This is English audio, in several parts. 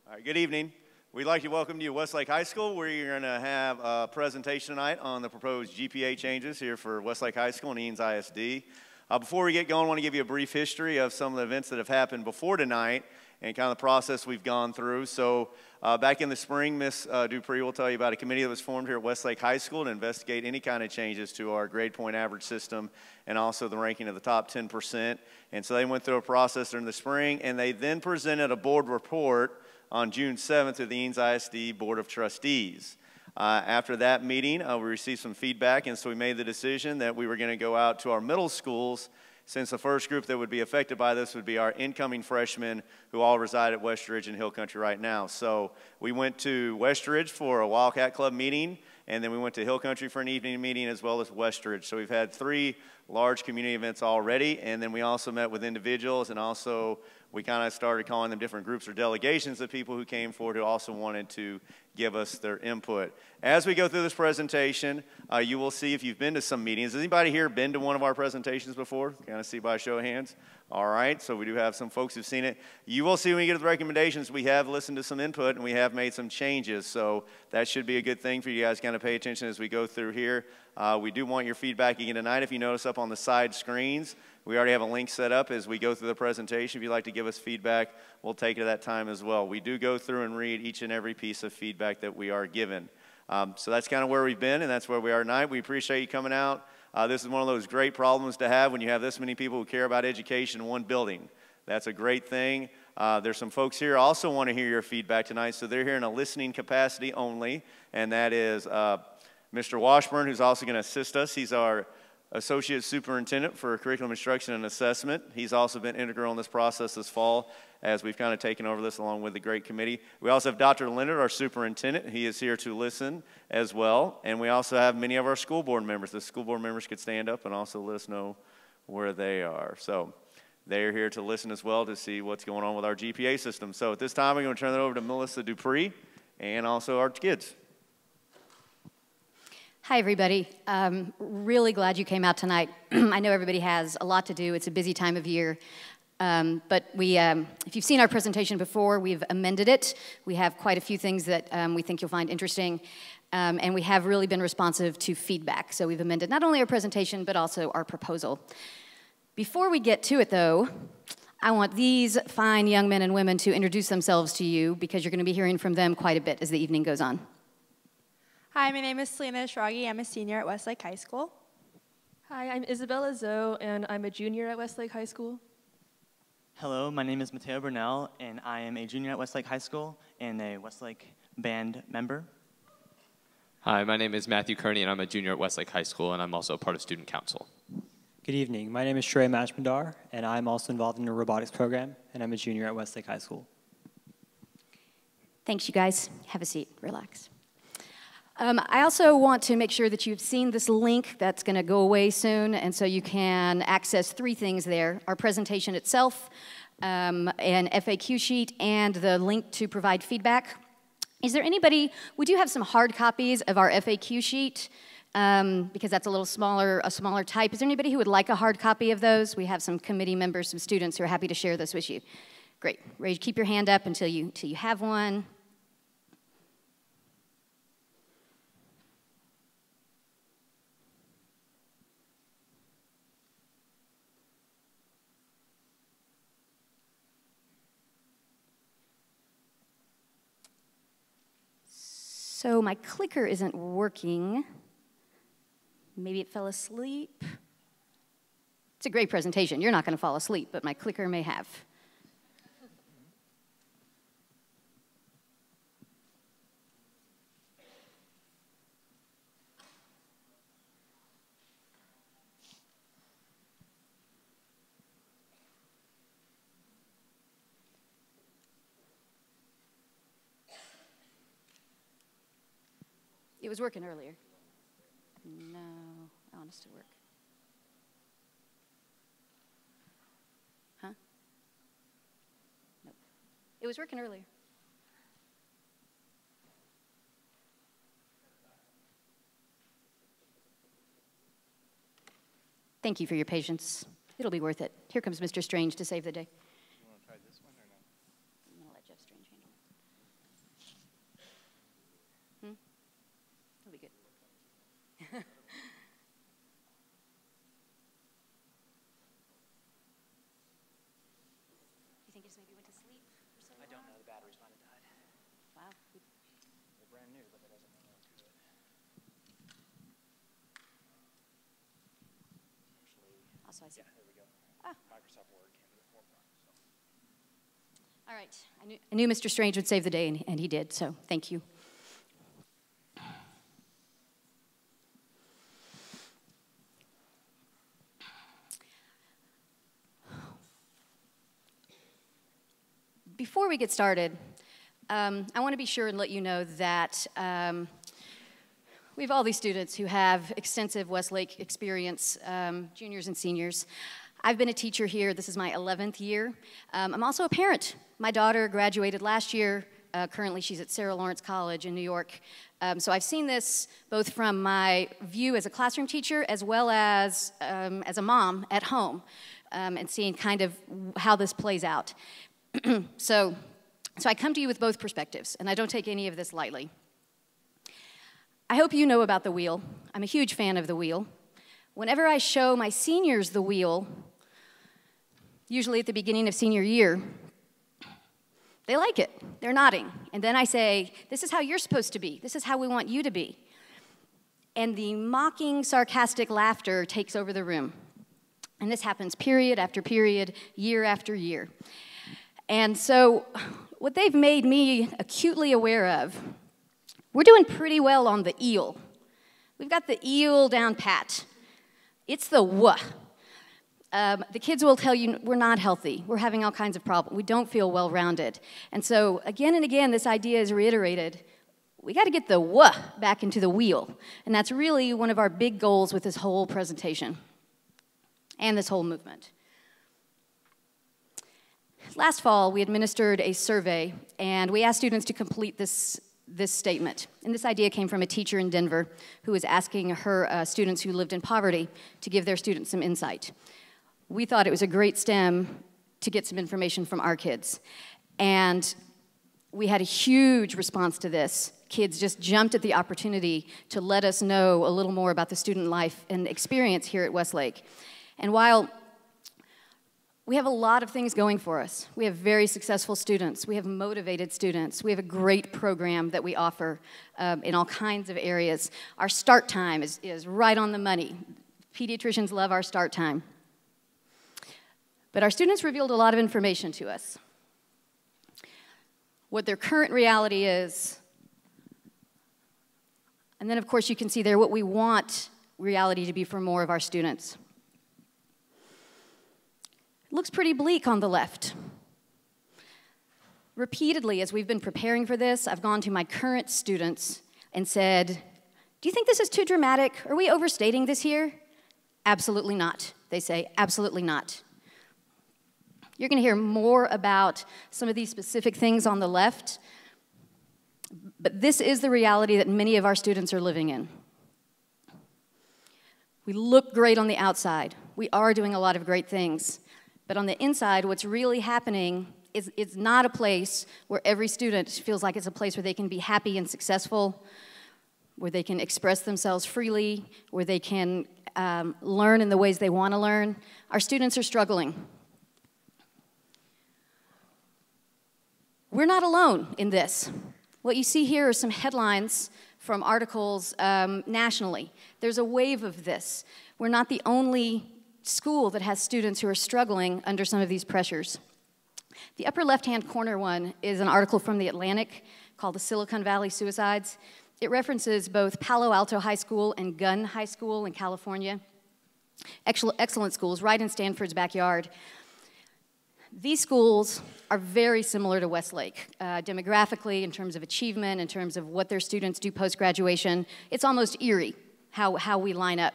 All right, good evening. We'd like to welcome you to Westlake High School. We're going to have a presentation tonight on the proposed GPA changes here for Westlake High School and Eanes ISD. Before we get going, I want to give you a brief history of some of the events that have happened before tonight and kind of the process we've gone through. So back in the spring, Ms. Dupree will tell you about a committee that was formed here at Westlake High School to investigate any kind of changes to our grade point average system and also the ranking of the top 10%. And so they went through a process during the spring, and they then presented a board report on June 7th to the Eanes ISD Board of Trustees. After that meeting, we received some feedback, and so we made the decision that we were going to go out to our middle schools, since the first group that would be affected by this would be our incoming freshmen who all reside at Westridge and Hill Country right now. So we went to Westridge for a Wildcat Club meeting, and then we went to Hill Country for an evening meeting as well as Westridge. So we've had 3 large community events already, and then we also met with individuals, and also we kind of started calling them different groups or delegations of people who came forward who also wanted to give us their input. As we go through this presentation, you will see if you've been to some meetings. Has anybody here been to one of our presentations before? Kind of see by a show of hands. All right, so we do have some folks who've seen it. You will see when you get to the recommendations, we have listened to some input and we have made some changes. So that should be a good thing for you guys to kind of pay attention as we go through here. We do want your feedback again tonight. If you notice up on the side screens, we already have a link set up as we go through the presentation. If you'd like to give us feedback, we'll take it at that time as well. We do go through and read each and every piece of feedback that we are given. So that's kind of where we've been, and that's where we are tonight. We appreciate you coming out. This is one of those great problems to have when you have this many people who care about education in one building. That's a great thing. There's some folks here who also want to hear your feedback tonight, so they're here in a listening capacity only, and that is Mr. Washburn, who's also going to assist us. He's our Associate Superintendent for Curriculum Instruction and Assessment. He's also been integral in this process this fall as we've kind of taken over this along with the great committee. We also have Dr. Leonard, our superintendent. He is here to listen as well. And we also have many of our school board members. The school board members could stand up and also let us know where they are. So they're here to listen as well to see what's going on with our GPA system. So at this time, we're going to turn it over to Melissa Dupree and also our kids. Hi, everybody. Really glad you came out tonight. I know everybody has a lot to do. It's a busy time of year. But if you've seen our presentation before, we've amended it. We have quite a few things that we think you'll find interesting. And we have really been responsive to feedback. So we've amended not only our presentation, but also our proposal. Before we get to it, though, I want these fine young men and women to introduce themselves to you, because you're going to be hearing from them quite a bit as the evening goes on. Hi, my name is Selena Shragi. I'm a senior at Westlake High School. Hi, I'm Isabella Zoe, and I'm a junior at Westlake High School. Hello, my name is Mateo Burnell, and I am a junior at Westlake High School and a Westlake band member. Hi, my name is Matthew Kearney, and I'm a junior at Westlake High School, and I'm also a part of Student Council. Good evening. My name is Shrey Majmandar, and I'm also involved in the robotics program, and I'm a junior at Westlake High School. Thanks, you guys. Have a seat. Relax. I also want to make sure that you've seen this link that's going to go away soon, and so you can access 3 things there: our presentation itself, an FAQ sheet, and the link to provide feedback. Is there anybody, we do have some hard copies of our FAQ sheet, because that's a smaller type. Is there anybody who would like a hard copy of those? We have some committee members, some students who are happy to share this with you. Great. Keep your hand up until you have one. So my clicker isn't working. Maybe it fell asleep. It's a great presentation. You're not going to fall asleep, but my clicker may have. It was working earlier. No, I want us to work. Huh? Nope. It was working earlier. Thank you for your patience. It'll be worth it. Here comes Mr. Strange to save the day. You want to try this one or no? I'm going to let Jeff Strange handle it. Also, I see. Yeah, there we go. Ah. Microsoft Word candidate form. All right. I knew Mr. Strange would save the day, and he did, so thank you. Before we get started, I want to be sure and let you know that we have all these students who have extensive Westlake experience, juniors and seniors. I've been a teacher here. This is my 11th year. I'm also a parent. My daughter graduated last year. Currently, she's at Sarah Lawrence College in New York. So I've seen this both from my view as a classroom teacher as well as a mom at home, and seeing kind of how this plays out. So I come to you with both perspectives, and I don't take any of this lightly. I hope you know about the wheel. I'm a huge fan of the wheel. Whenever I show my seniors the wheel, usually at the beginning of senior year, they like it. They're nodding. And then I say, this is how you're supposed to be. This is how we want you to be. And the mocking, sarcastic laughter takes over the room. And this happens period after period, year after year. And so what they've made me acutely aware of, we're doing pretty well on the eel. We've got the eel down pat. It's the wha. The kids will tell you we're not healthy. We're having all kinds of problems. We don't feel well-rounded. And so again and again, this idea is reiterated. We got to get the wha back into the wheel. And that's really one of our big goals with this whole presentation and this whole movement. Last fall, we administered a survey, and we asked students to complete this statement. And this idea came from a teacher in Denver who was asking her students who lived in poverty to give their students some insight. We thought it was a great stem to get some information from our kids. And we had a huge response to this. Kids just jumped at the opportunity to let us know a little more about the student life and experience here at Westlake. And while we have a lot of things going for us. We have very successful students. We have motivated students. We have a great program that we offer in all kinds of areas. Our start time is right on the money. Pediatricians love our start time. But our students revealed a lot of information to us. What their current reality is. And then, of course, you can see there what we want reality to be for more of our students. It looks pretty bleak on the left. Repeatedly, as we've been preparing for this, I've gone to my current students and said, do you think this is too dramatic? Are we overstating this here? Absolutely not. They say, absolutely not. You're going to hear more about some of these specific things on the left, but this is the reality that many of our students are living in. We look great on the outside. We are doing a lot of great things. But on the inside, what's really happening is it's not a place where every student feels like it's a place where they can be happy and successful, where they can express themselves freely, where they can learn in the ways they want to learn. Our students are struggling. We're not alone in this. What you see here are some headlines from articles nationally. There's a wave of this. We're not the only school that has students who are struggling under some of these pressures. The upper left-hand corner one is an article from The Atlantic called The Silicon Valley Suicides. It references both Palo Alto High School and Gunn High School in California. Excellent schools, right in Stanford's backyard. These schools are very similar to Westlake, demographically, in terms of achievement, in terms of what their students do post-graduation. It's almost eerie how we line up.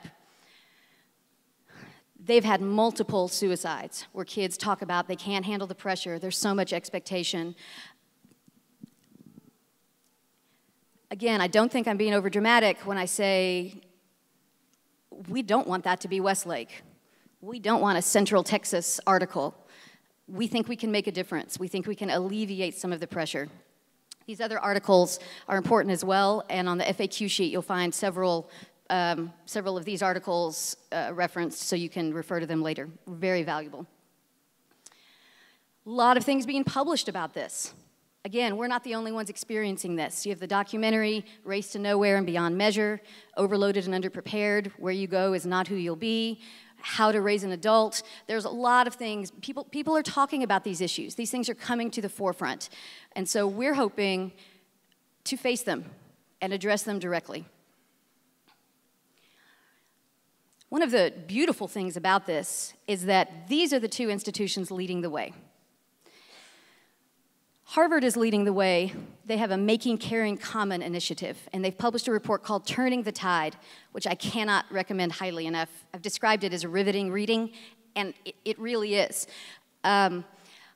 They've had multiple suicides where kids talk about they can't handle the pressure, there's so much expectation. Again, I don't think I'm being overdramatic when I say we don't want that to be Westlake. We don't want a Central Texas article. We think we can make a difference. We think we can alleviate some of the pressure. These other articles are important as well, and on the FAQ sheet you'll find several of these articles referenced, so you can refer to them later. Very valuable. A lot of things being published about this. Again, we're not the only ones experiencing this. You have the documentary, Race to Nowhere and Beyond Measure, Overloaded and Underprepared, Where You Go Is Not Who You'll Be, How to Raise an Adult. There's a lot of things. People are talking about these issues. These things are coming to the forefront. And so we're hoping to face them and address them directly. One of the beautiful things about this is that these are the two institutions leading the way. Harvard is leading the way. They have a Making Caring Common initiative, and they've published a report called Turning the Tide, which I cannot recommend highly enough. I've described it as a riveting reading, and it really is. I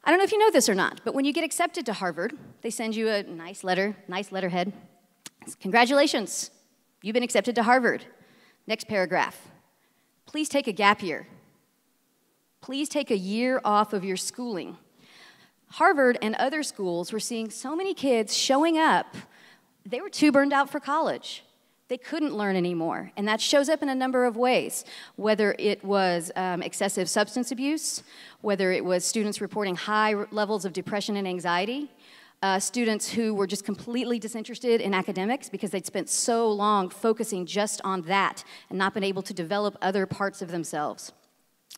don't know if you know this or not, but when you get accepted to Harvard, they send you a nice letter, nice letterhead. Congratulations, you've been accepted to Harvard. Next paragraph. Please take a gap year. Please take a year off of your schooling. Harvard and other schools were seeing so many kids showing up, they were too burned out for college. They couldn't learn anymore, and that shows up in a number of ways, whether it was excessive substance abuse, whether it was students reporting high levels of depression and anxiety, students who were just completely disinterested in academics because they'd spent so long focusing just on that and not been able to develop other parts of themselves.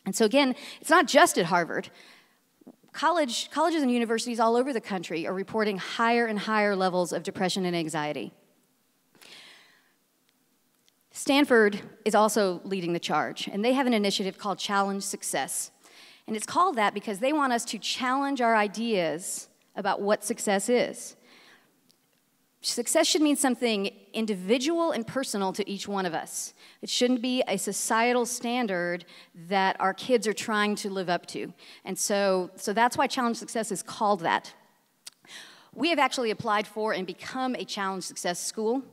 And so again, it's not just at Harvard. Colleges and universities all over the country are reporting higher and higher levels of depression and anxiety. Stanford is also leading the charge, and they have an initiative called Challenge Success. And it's called that because they want us to challenge our ideas about what success is. Success should mean something individual and personal to each one of us. It shouldn't be a societal standard that our kids are trying to live up to. And so that's why Challenge Success is called that. We have actually applied for and become a Challenge Success school,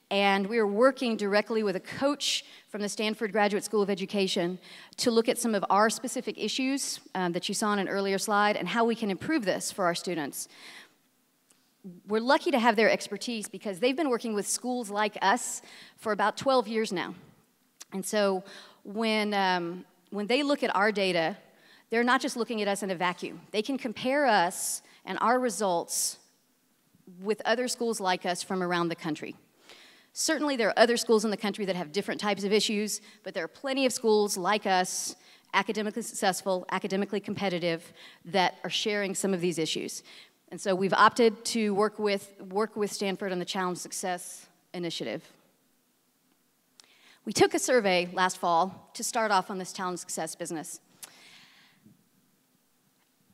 and we are working directly with a coach from the Stanford Graduate School of Education to look at some of our specific issues that you saw on an earlier slide and how we can improve this for our students. We're lucky to have their expertise because they've been working with schools like us for about 12 years now. And so when they look at our data, they're not just looking at us in a vacuum. They can compare us and our results with other schools like us from around the country. Certainly there are other schools in the country that have different types of issues, but there are plenty of schools like us, academically successful, academically competitive, that are sharing some of these issues. And so we've opted to work with Stanford on the Challenge Success initiative. We took a survey last fall to start off on this Challenge Success business.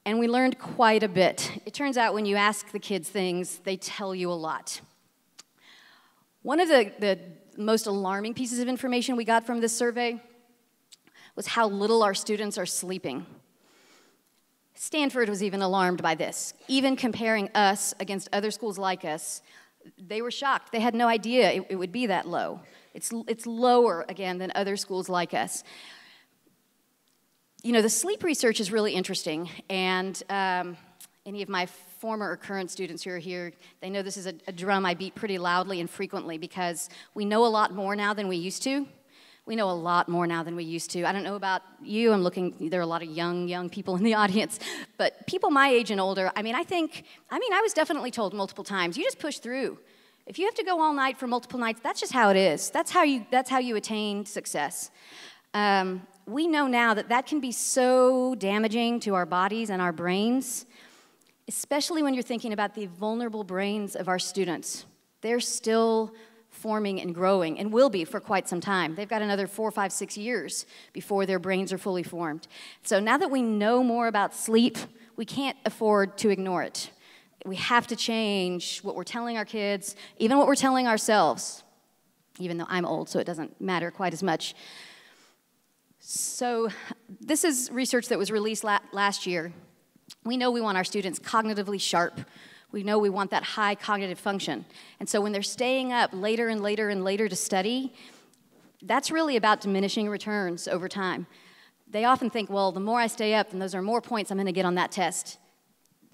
And we learned quite a bit. It turns out when you ask the kids things, they tell you a lot. One of the most alarming pieces of information we got from this survey was how little our students are sleeping. Stanford was even alarmed by this. Even comparing us against other schools like us, they were shocked. They had no idea it would be that low. It's lower, again, than other schools like us. You know, the sleep research is really interesting, and any of my former or current students who are here, they know this is a drum I beat pretty loudly and frequently because we know a lot more now than we used to. We know a lot more now than we used to. I don't know about you. I'm looking, there are a lot of young people in the audience. But people my age and older, I was definitely told multiple times, you just push through. If you have to go all night for multiple nights, that's just how it is. That's how you attain success. We know now that can be so damaging to our bodies and our brains, especially when you're thinking about the vulnerable brains of our students. They're still forming and growing, and will be for quite some time. They've got another 4, 5, 6 years before their brains are fully formed. So now that we know more about sleep, we can't afford to ignore it. We have to change what we're telling our kids, even what we're telling ourselves, even though I'm old, so it doesn't matter quite as much. So this is research that was released last year. We know we want our students cognitively sharp. We know we want that high cognitive function. And so when they're staying up later and later and later to study, that's really about diminishing returns over time. They often think, well, the more I stay up, then those are more points I'm going to get on that test.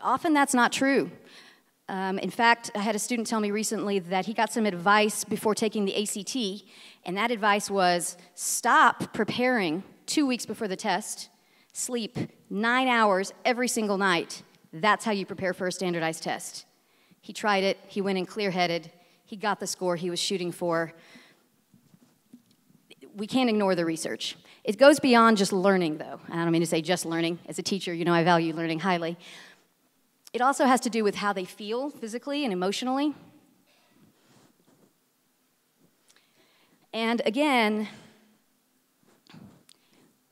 Often that's not true. In fact, I had a student tell me recently that he got some advice before taking the ACT, and that advice was stop preparing 2 weeks before the test, sleep 9 hours every single night. That's how you prepare for a standardized test. He tried it, he went in clear-headed, he got the score he was shooting for. We can't ignore the research. It goes beyond just learning, though. I don't mean to say just learning. As a teacher, you know I value learning highly. It also has to do with how they feel physically and emotionally. And again,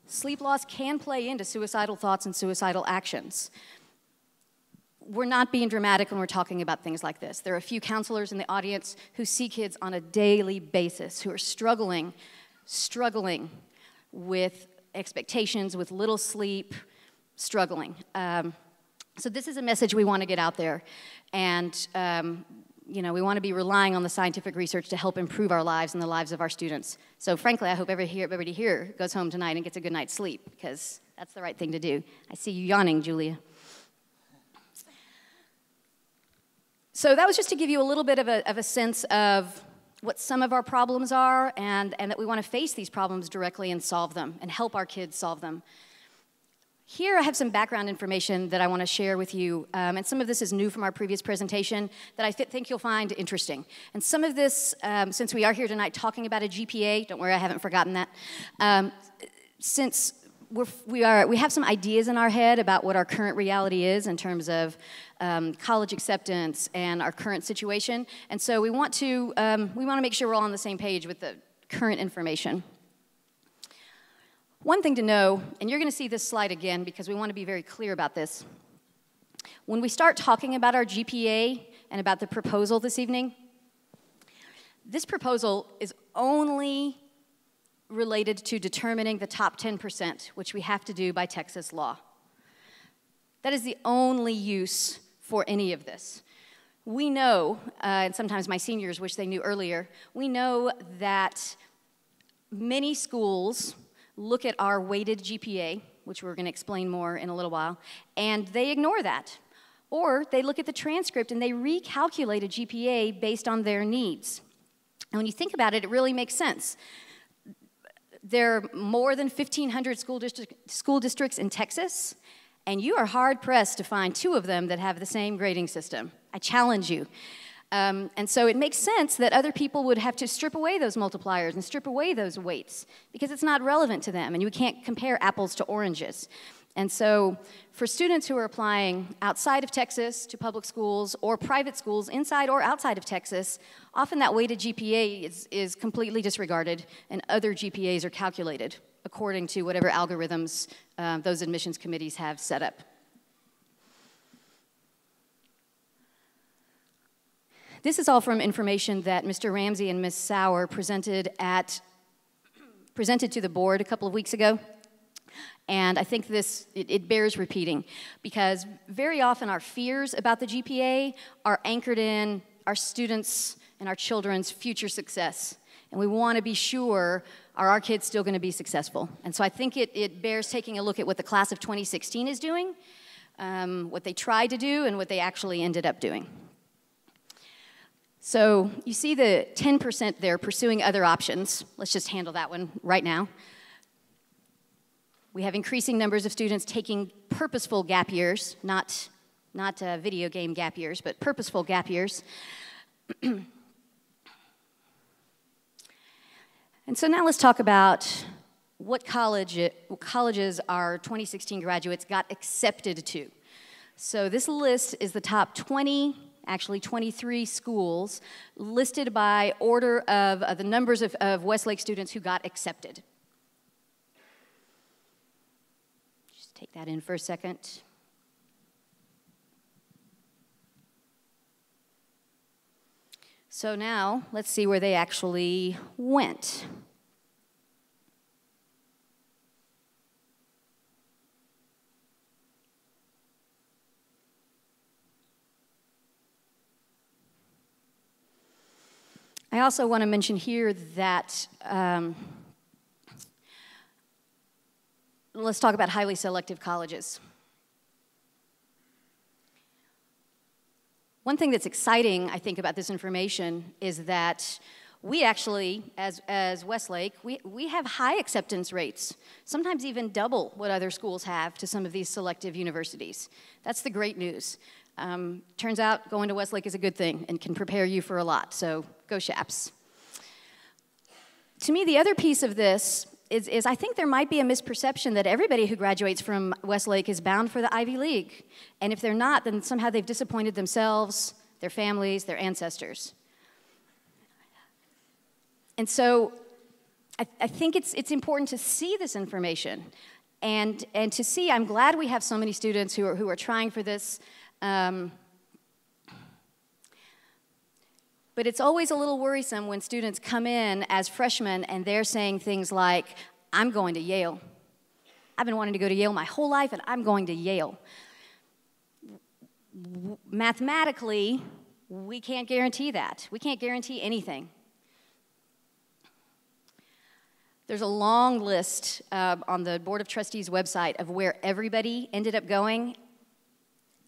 sleep loss can play into suicidal thoughts and suicidal actions. We're not being dramatic when we're talking about things like this. There are a few counselors in the audience who see kids on a daily basis who are struggling with expectations, with little sleep, struggling. So this is a message we want to get out there. And you know, we want to be relying on the scientific research to help improve our lives and the lives of our students. So frankly, I hope everybody here goes home tonight and gets a good night's sleep, because that's the right thing to do. I see you yawning, Julia. So that was just to give you a little bit of a sense of what some of our problems are, and that we want to face these problems directly and solve them, and help our kids solve them. Here I have some background information that I want to share with you, and some of this is new from our previous presentation that I think you'll find interesting. And some of this, since we are here tonight talking about a GPA, don't worry, I haven't forgotten that, since we have some ideas in our head about what our current reality is in terms of college acceptance and our current situation, and so we want to make sure we're all on the same page with the current information. One thing to know, and you're going to see this slide again because we want to be very clear about this. When we start talking about our GPA and about the proposal this evening, this proposal is only related to determining the top 10%, which we have to do by Texas law. That is the only use for any of this. We know, and sometimes my seniors wish they knew earlier, we know that many schools look at our weighted GPA, which we're going to explain more in a little while, and they ignore that. Or they look at the transcript and they recalculate a GPA based on their needs. And when you think about it, it really makes sense. There are more than 1,500 school districts in Texas, and you are hard-pressed to find 2 of them that have the same grading system. I challenge you. And so it makes sense that other people would have to strip away those multipliers and strip away those weights because it's not relevant to them, and you can't compare apples to oranges. And so for students who are applying outside of Texas to public schools or private schools inside or outside of Texas, often that weighted GPA is completely disregarded, and other GPAs are calculated according to whatever algorithms those admissions committees have set up. This is all from information that Mr. Ramsey and Ms. Sauer presented to the board a couple of weeks ago. And I think it bears repeating, because very often our fears about the GPA are anchored in our students' and our children's future success. And we want to be sure, are our kids still going to be successful? And so I think it bears taking a look at what the class of 2016 is doing, what they tried to do, and what they actually ended up doing. So you see the 10% there, pursuing other options. Let's just handle that one right now. We have increasing numbers of students taking purposeful gap years, not video game gap years, but purposeful gap years. And so now let's talk about what colleges our 2016 graduates got accepted to. So this list is the top 23 schools listed by order of the numbers of Westlake students who got accepted. Just take that in for a second. So now, let's see where they actually went. I also want to mention here that let's talk about highly selective colleges. One thing that's exciting, I think, about this information is that we actually, as Westlake, we have high acceptance rates, sometimes even double what other schools have to some of these selective universities. That's the great news. Turns out going to Westlake is a good thing and can prepare you for a lot, so go Shaps. To me, the other piece of this is I think there might be a misperception that everybody who graduates from Westlake is bound for the Ivy League. And if they're not, then somehow they've disappointed themselves, their families, their ancestors. And so I think it's important to see this information and to see, I'm glad we have so many students who are trying for this. But it's always a little worrisome when students come in as freshmen and they're saying things like, I'm going to Yale. I've been wanting to go to Yale my whole life, and I'm going to Yale. Mathematically, we can't guarantee that. We can't guarantee anything. There's a long list on the Board of Trustees website of where everybody ended up going.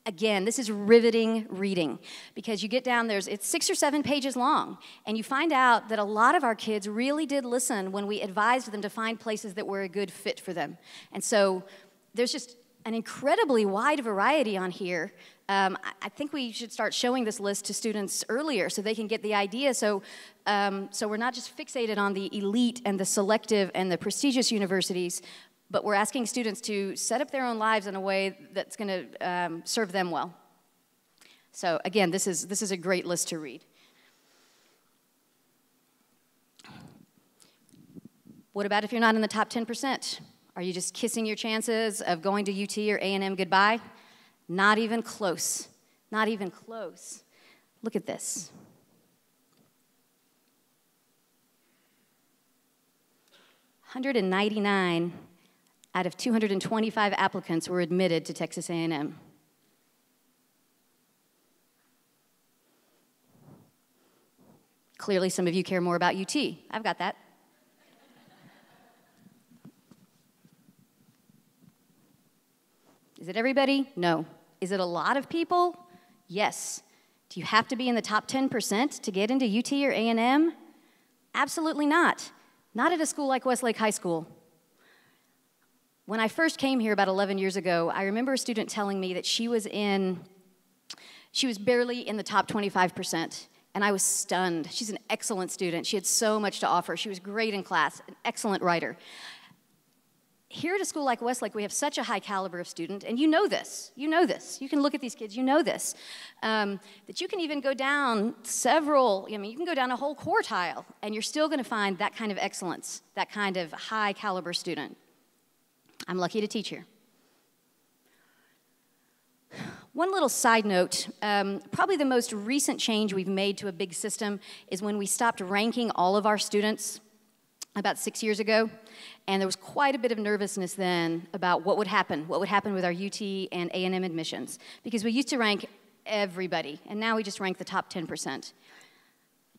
Again, this is riveting reading because you get down there, it's 6 or 7 pages long, and you find out that a lot of our kids really did listen when we advised them to find places that were a good fit for them. And so there's just an incredibly wide variety on here. I think we should start showing this list to students earlier so they can get the idea. So we're not just fixated on the elite and the selective and the prestigious universities, but we're asking students to set up their own lives in a way that's going to serve them well. So again, this is a great list to read. What about if you're not in the top 10%? Are you just kissing your chances of going to UT or A&M goodbye? Not even close. Not even close. Look at this. $199 out of 225 applicants were admitted to Texas A&M. Clearly, some of you care more about UT. I've got that. Is it everybody? No. Is it a lot of people? Yes. Do you have to be in the top 10% to get into UT or A&M? Absolutely not. Not at a school like Westlake High School. When I first came here about 11 years ago, I remember a student telling me that she was barely in the top 25%, and I was stunned. She's an excellent student. She had so much to offer. She was great in class, an excellent writer. Here at a school like Westlake, we have such a high caliber of student, and you know this. You can look at these kids, you know this, that you can even go down you can go down a whole quartile, and you're still going to find that kind of excellence, that kind of high caliber student. I'm lucky to teach here. One little side note, probably the most recent change we've made to a big system is when we stopped ranking all of our students about 6 years ago, and there was quite a bit of nervousness then about what would happen with our UT and A&M admissions, because we used to rank everybody, and now we just rank the top 10%. It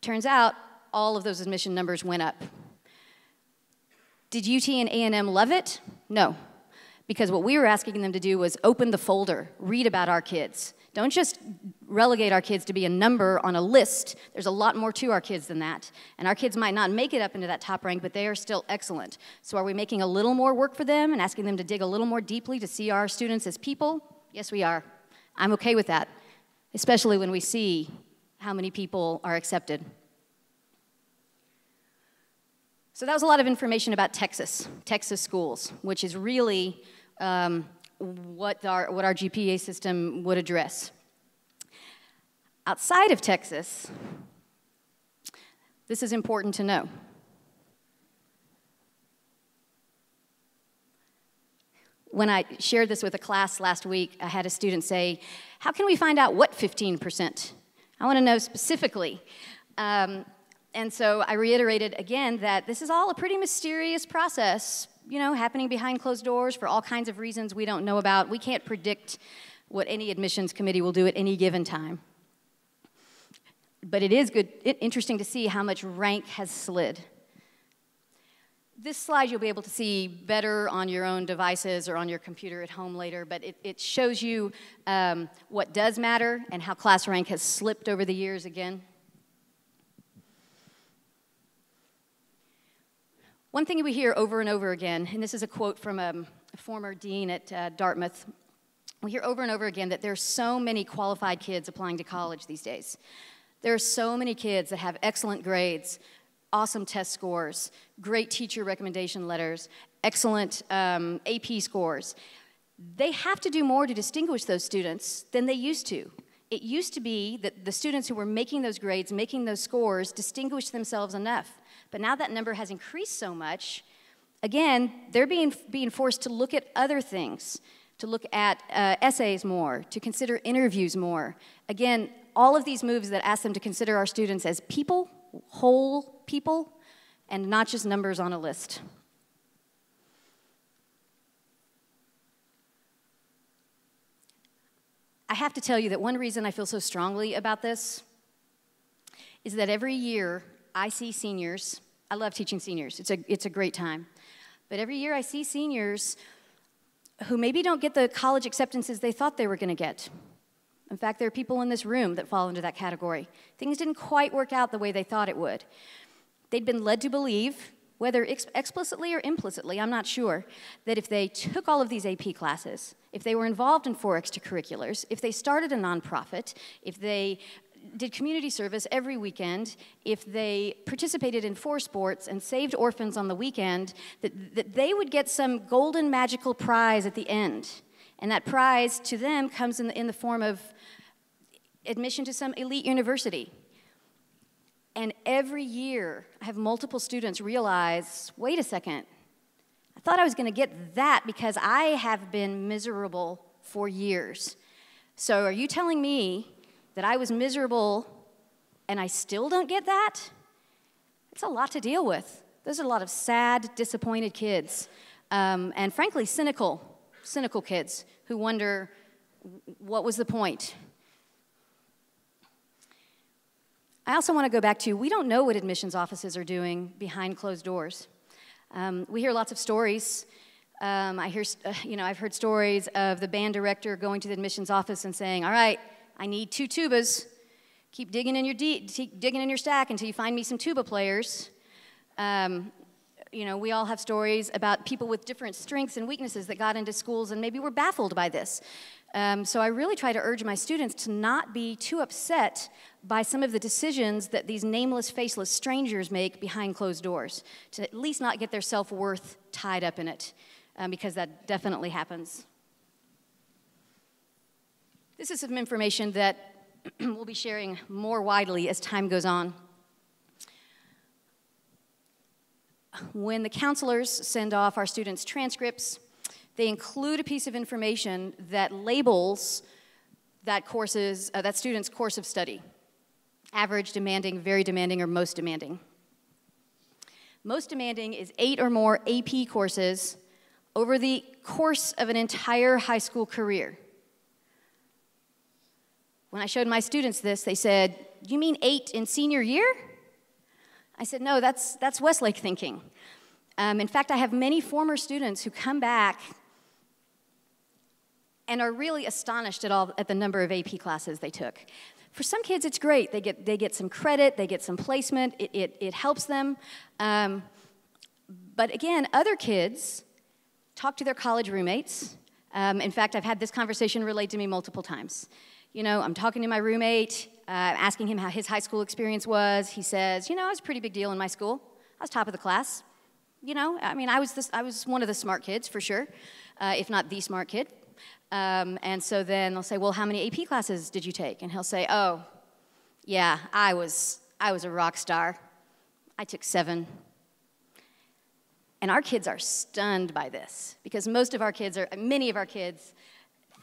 turns out all of those admission numbers went up. Did UT and A&M love it? No, because what we were asking them to do was open the folder, read about our kids. Don't just relegate our kids to be a number on a list. There's a lot more to our kids than that. And our kids might not make it up into that top rank, but they are still excellent. So are we making a little more work for them and asking them to dig a little more deeply to see our students as people? Yes, we are. I'm okay with that, especially when we see how many people are accepted. So that was a lot of information about Texas schools, which is really what our GPA system would address. Outside of Texas, this is important to know. When I shared this with a class last week, I had a student say, how can we find out what 15%? I want to know specifically. And so I reiterated again that this is all a pretty mysterious process, happening behind closed doors for all kinds of reasons we don't know about. We can't predict what any admissions committee will do at any given time. But it is interesting to see how much rank has slid. This slide you'll be able to see better on your own devices or on your computer at home later, but it shows you what does matter and how class rank has slipped over the years again. One thing we hear over and over again, and this is a quote from a former dean at Dartmouth, We hear over and over again that there are so many qualified kids applying to college these days. There are so many kids that have excellent grades, awesome test scores, great teacher recommendation letters, excellent AP scores. They have to do more to distinguish those students than they used to. It used to be that the students who were making those grades, making those scores, distinguished themselves enough. But now that number has increased so much, again, they're being forced to look at other things, to look at essays more, to consider interviews more. Again, all of these moves that ask them to consider our students as people, whole people, and not just numbers on a list. I have to tell you that one reason I feel so strongly about this is that every year I see seniors. I love teaching seniors. It's a great time. But every year I see seniors who maybe don't get the college acceptances they thought they were going to get. In fact, there are people in this room that fall into that category. Things didn't quite work out the way they thought it would. They'd been led to believe, whether explicitly or implicitly, I'm not sure, that if they took all of these AP classes, if they were involved in 4 extracurriculars, if they started a nonprofit, if they did community service every weekend, if they participated in 4 sports and saved orphans on the weekend, that they would get some golden magical prize at the end. And that prize to them comes in the form of admission to some elite university. And every year, I have multiple students realize, wait a second, I thought I was going to get that because I have been miserable for years. So are you telling me that I was miserable and I still don't get that? It's a lot to deal with. Those are a lot of sad, disappointed kids, and frankly, cynical kids who wonder, what was the point? I also want to go back to, we don't know what admissions offices are doing behind closed doors. We hear lots of stories. I've heard stories of the band director going to the admissions office and saying, all right, I need 2 tubas. Keep digging in your stack until you find me some tuba players. We all have stories about people with different strengths and weaknesses that got into schools and maybe were baffled by this. So I really try to urge my students to not be too upset by some of the decisions that these nameless, faceless strangers make behind closed doors, to at least not get their self-worth tied up in it, because that definitely happens. This is some information that we'll be sharing more widely as time goes on. When the counselors send off our students' transcripts, they include a piece of information that labels that student's course of study. Average, demanding, very demanding, or most demanding. Most demanding is 8 or more AP courses over the course of an entire high school career. When I showed my students this, they said, "You mean 8 in senior year?" I said, "No, that's Westlake thinking." In fact, I have many former students who come back and are really astonished at the number of AP classes they took. For some kids, it's great. They get some credit, they get some placement, it helps them. But again, other kids talk to their college roommates. In fact, I've had this conversation relayed to me multiple times. I'm talking to my roommate, asking him how his high school experience was. He says, I was a pretty big deal in my school. I was top of the class. I was one of the smart kids, for sure, if not the smart kid. And so then they'll say, well, how many AP classes did you take? And he'll say, oh, yeah, I was a rock star. I took 7. And our kids are stunned by this, because many of our kids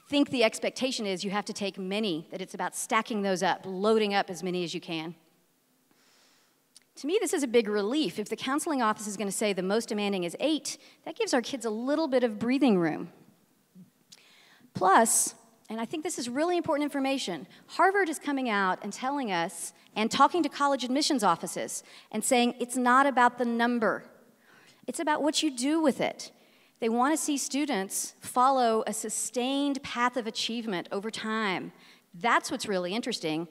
think the expectation is you have to take many, that it's about stacking those up, loading up as many as you can. To me, this is a big relief. If the counseling office is going to say the most demanding is 8, that gives our kids a little bit of breathing room. Plus, and I think this is really important information, Harvard is coming out and telling us and talking to college admissions offices and saying it's not about the number. It's about what you do with it. They want to see students follow a sustained path of achievement over time. That's what's really interesting.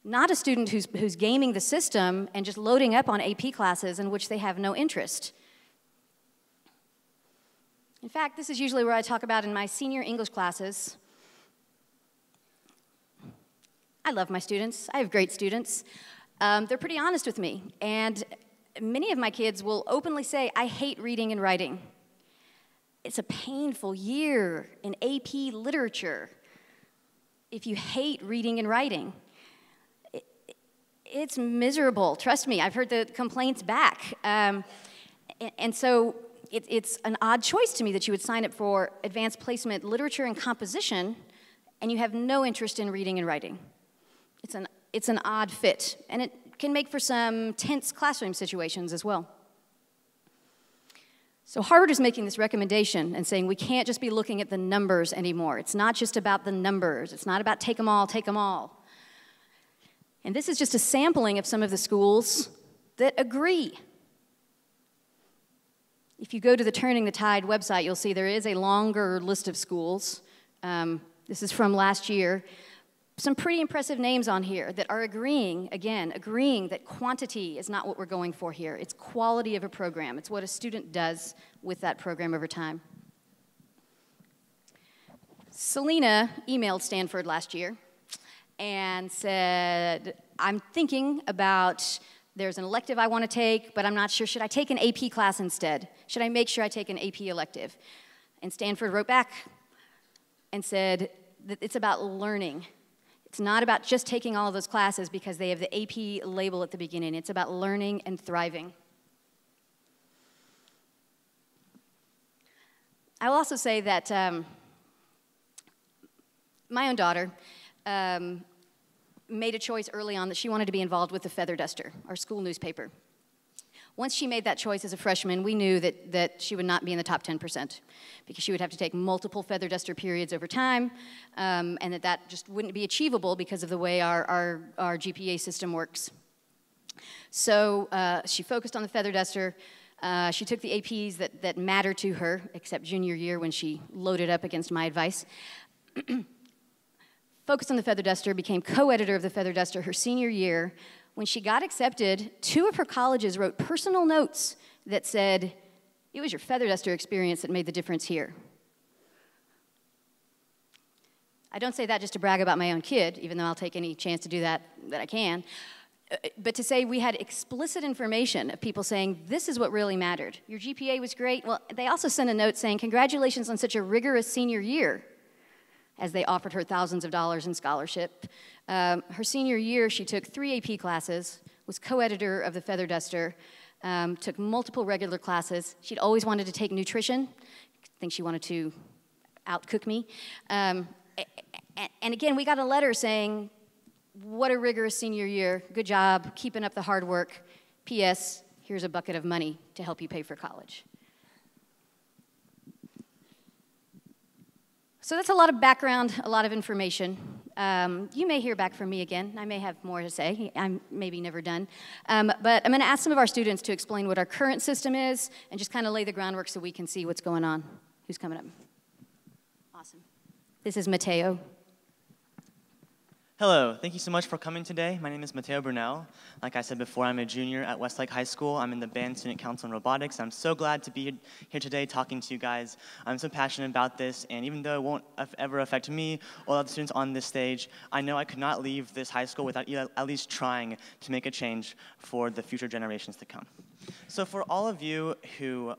Not a student who's gaming the system and just loading up on AP classes in which they have no interest. In fact, this is usually where I talk about in my senior English classes. I love my students. I have great students. They're pretty honest with me. And many of my kids will openly say, I hate reading and writing. It's a painful year in AP literature if you hate reading and writing. It's miserable. Trust me, I've heard the complaints back. And so it's an odd choice to me that you would sign up for advanced placement literature and composition and you have no interest in reading and writing. It's an odd fit, and it can make for some tense classroom situations as well. So Harvard is making this recommendation and saying we can't just be looking at the numbers anymore. It's not just about the numbers. It's not about take them all, take them all. And this is just a sampling of some of the schools that agree. If you go to the Turning the Tide website, you'll see there is a longer list of schools. This is from last year. Some pretty impressive names on here that are agreeing that quantity is not what we're going for here. It's quality of a program. It's what a student does with that program over time. Selena emailed Stanford last year and said, I'm thinking about, there's an elective I want to take, but I'm not sure, should I take an AP class instead? Should I make sure I take an AP elective? And Stanford wrote back and said that it's about learning. It's not about just taking all of those classes because they have the AP label at the beginning. It's about learning and thriving. I will also say that my own daughter made a choice early on that she wanted to be involved with the Feather Duster, our school newspaper. Once she made that choice as a freshman, we knew that she would not be in the top 10% because she would have to take multiple Feather Duster periods over time, and that just wouldn't be achievable because of the way our GPA system works. So she focused on the Feather Duster. She took the APs that matter to her, except junior year when she loaded up against my advice. Focused on the Feather Duster, became co-editor of the Feather Duster her senior year. When she got accepted, 2 of her colleges wrote personal notes that said, it was your Feather Duster experience that made the difference here. I don't say that just to brag about my own kid, even though I'll take any chance to do that I can, but to say we had explicit information of people saying, this is what really mattered. Your GPA was great. Well, they also sent a note saying, congratulations on such a rigorous senior year, as they offered her thousands of dollars in scholarship. Her senior year, she took 3 AP classes, was co-editor of the Feather Duster, took multiple regular classes. She'd always wanted to take nutrition. I think she wanted to outcook me. And again, we got a letter saying, what a rigorous senior year. Good job, keeping up the hard work. P.S., here's a bucket of money to help you pay for college. So that's a lot of background, a lot of information. You may hear back from me again. I may have more to say. I'm maybe never done. But I'm going to ask some of our students to explain what our current system is and just kind of lay the groundwork so we can see what's going on. Who's coming up? Awesome. This is Mateo. Hello, thank you so much for coming today. My name is Mateo Brunel. Like I said before, I'm a junior at Westlake High School. I'm in the Band Student Council in Robotics. I'm so glad to be here today talking to you guys. I'm so passionate about this, and even though it won't ever affect me or other students on this stage, I know I could not leave this high school without at least trying to make a change for the future generations to come. So for all of you who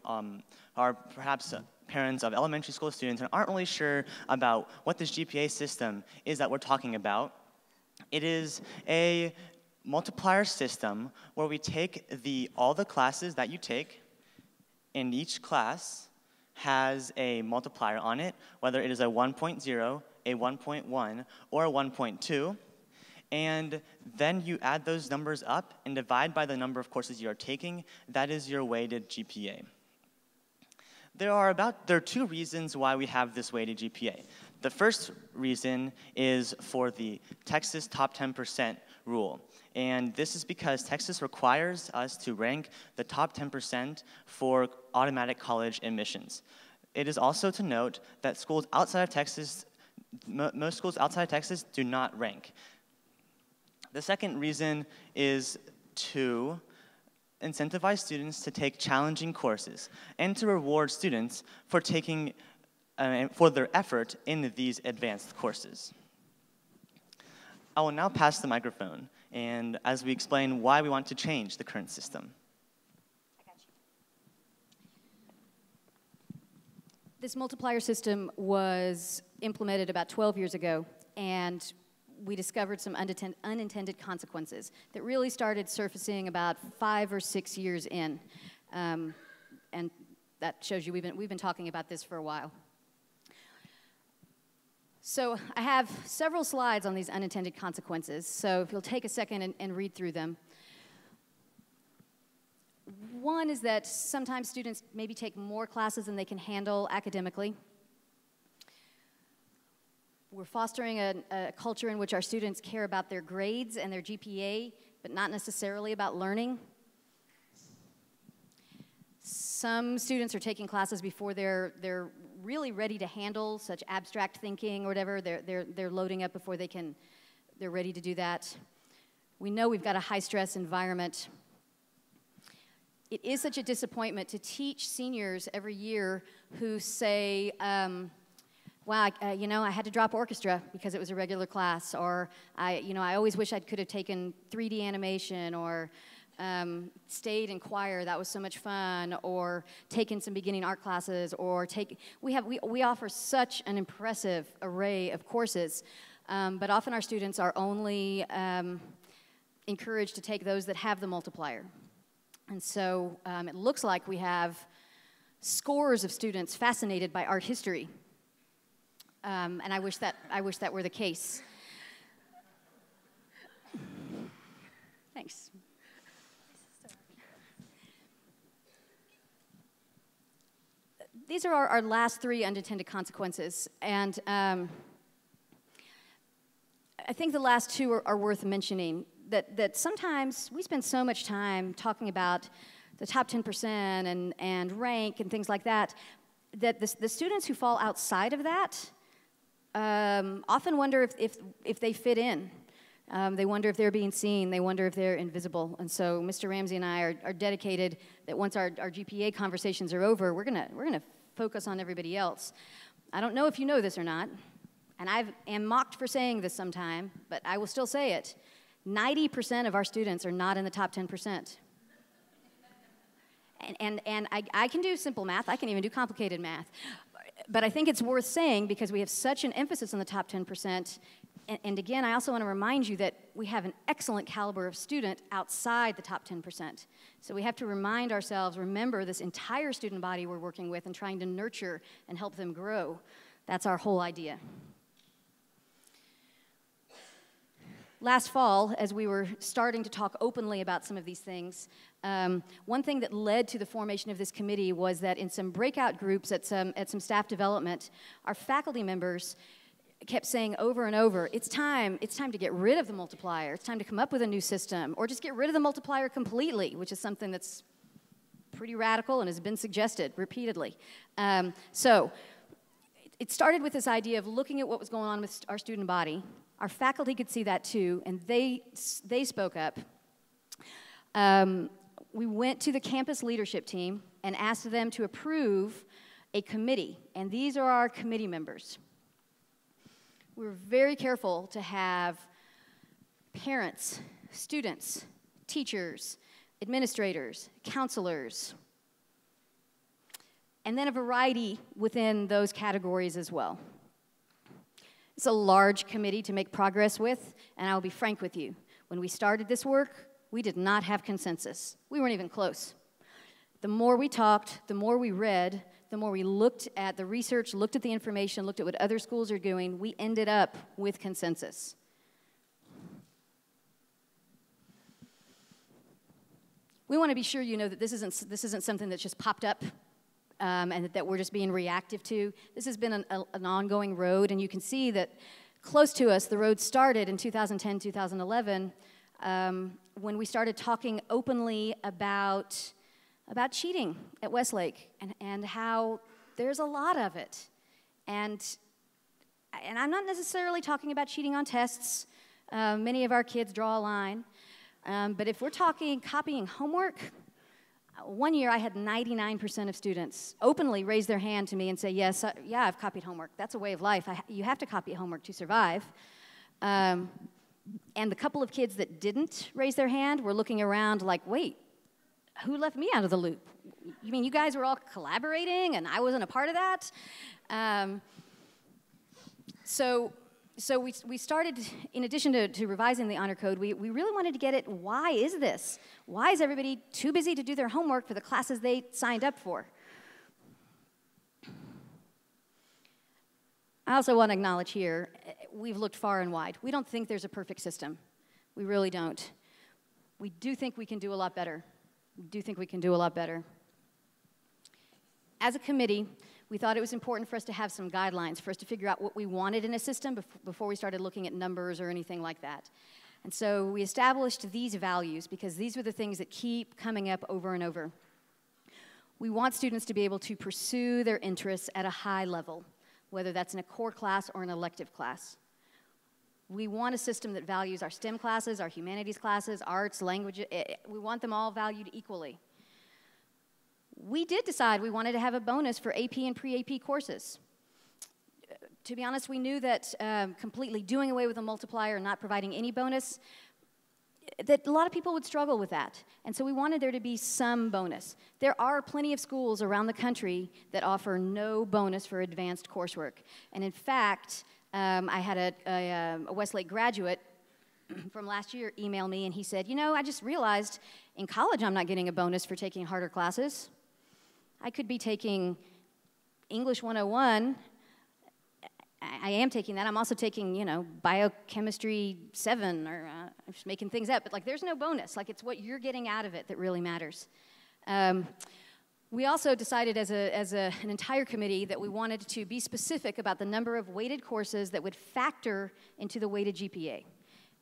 are perhaps parents of elementary school students and aren't really sure about what this GPA system is that we're talking about, it is a multiplier system where we take all the classes that you take, and each class has a multiplier on it, whether it is a 1.0, a 1.1, or a 1.2, and then you add those numbers up and divide by the number of courses you are taking. That is your weighted GPA. There are 2 reasons why we have this weighted GPA. The first reason is for the Texas top 10% rule. And this is because Texas requires us to rank the top 10% for automatic college admissions. It is also to note that schools outside of Texas, most schools outside of Texas do not rank. The second reason is to incentivize students to take challenging courses and to reward students for taking for their effort in these advanced courses. I will now pass the microphone, and as we explain why we want to change the current system. This multiplier system was implemented about 12 years ago, and we discovered some unintended consequences that really started surfacing about 5 or 6 years in. And that shows you we've been talking about this for a while. So I have several slides on these unintended consequences, so if you'll take a second and read through them. One is that sometimes students maybe take more classes than they can handle academically. We're fostering a culture in which our students care about their grades and their GPA, but not necessarily about learning. Some students are taking classes before they're really ready to handle such abstract thinking or whatever. They're loading up before they're ready to do that. We know we've got a high-stress environment. It is such a disappointment to teach seniors every year who say, wow, I had to drop orchestra because it was a regular class, or I always wish I could have taken 3D animation, or stayed in choir, that was so much fun, or taken some beginning art classes, or we offer such an impressive array of courses, but often our students are only encouraged to take those that have the multiplier. And so it looks like we have scores of students fascinated by art history. And I wish that were the case. Thanks. These are our last 3 unintended consequences, and I think the last 2 are worth mentioning. That sometimes we spend so much time talking about the top 10% and rank and things like that, that the students who fall outside of that often wonder if they fit in. They wonder if they're being seen. They wonder if they're invisible. And so Mr. Ramsey and I are dedicated that once our GPA conversations are over, we're gonna focus on everybody else. I don't know if you know this or not, and I am mocked for saying this sometime, but I will still say it. 90% of our students are not in the top 10%. And I can do simple math. I can even do complicated math. But I think it's worth saying because we have such an emphasis on the top 10%. And again, I also want to remind you that we have an excellent caliber of student outside the top 10%. So we have to remind ourselves, remember this entire student body we're working with and trying to nurture and help them grow. That's our whole idea. Last fall, as we were starting to talk openly about some of these things, one thing that led to the formation of this committee was that in some breakout groups at some staff development, our faculty members kept saying over and over, it's time to get rid of the multiplier, it's time to come up with a new system, or just get rid of the multiplier completely, which is something that's pretty radical and has been suggested repeatedly. So it started with this idea of looking at what was going on with our student body. Our faculty could see that too, and they spoke up. We went to the campus leadership team and asked them to approve a committee, and these are our committee members. We were very careful to have parents, students, teachers, administrators, counselors, and then a variety within those categories as well. It's a large committee to make progress with, and I'll be frank with you. When we started this work, we did not have consensus. We weren't even close. The more we talked, the more we read, the more we looked at the research, looked at the information, looked at what other schools are doing, we ended up with consensus. We want to be sure you know that this isn't something that's just popped up and that we're just being reactive to. This has been an ongoing road, and you can see that close to us, the road started in 2010, 2011, when we started talking openly about cheating at Westlake and how there's a lot of it. And I'm not necessarily talking about cheating on tests. Many of our kids draw a line. But if we're talking copying homework, one year I had 99% of students openly raise their hand to me and say, yes, yeah, I've copied homework. That's a way of life. You have to copy homework to survive. And the couple of kids that didn't raise their hand were looking around like, wait, who left me out of the loop? You mean you guys were all collaborating and I wasn't a part of that? So we started, in addition to revising the honor code, we really wanted to get at why is this? Why is everybody too busy to do their homework for the classes they signed up for? I also want to acknowledge here, we've looked far and wide. We don't think there's a perfect system. We really don't. We do think we can do a lot better. We do think we can do a lot better. As a committee, we thought it was important for us to have some guidelines, for us to figure out what we wanted in a system before we started looking at numbers or anything like that. And so we established these values because these were the things that keep coming up over and over. We want students to be able to pursue their interests at a high level, whether that's in a core class or an elective class. We want a system that values our STEM classes, our humanities classes, arts, language. We want them all valued equally. We did decide we wanted to have a bonus for AP and pre-AP courses. To be honest, we knew that completely doing away with a multiplier and not providing any bonus, that a lot of people would struggle with that. And so we wanted there to be some bonus. There are plenty of schools around the country that offer no bonus for advanced coursework. And in fact, I had a Westlake graduate from last year email me, and he said, you know, I just realized in college I'm not getting a bonus for taking harder classes. I could be taking English 101. I am taking that. I'm also taking, you know, biochemistry 7, or I'm just making things up. But, like, there's no bonus. Like, it's what you're getting out of it that really matters. We also decided as an entire committee that we wanted to be specific about the number of weighted courses that would factor into the weighted GPA.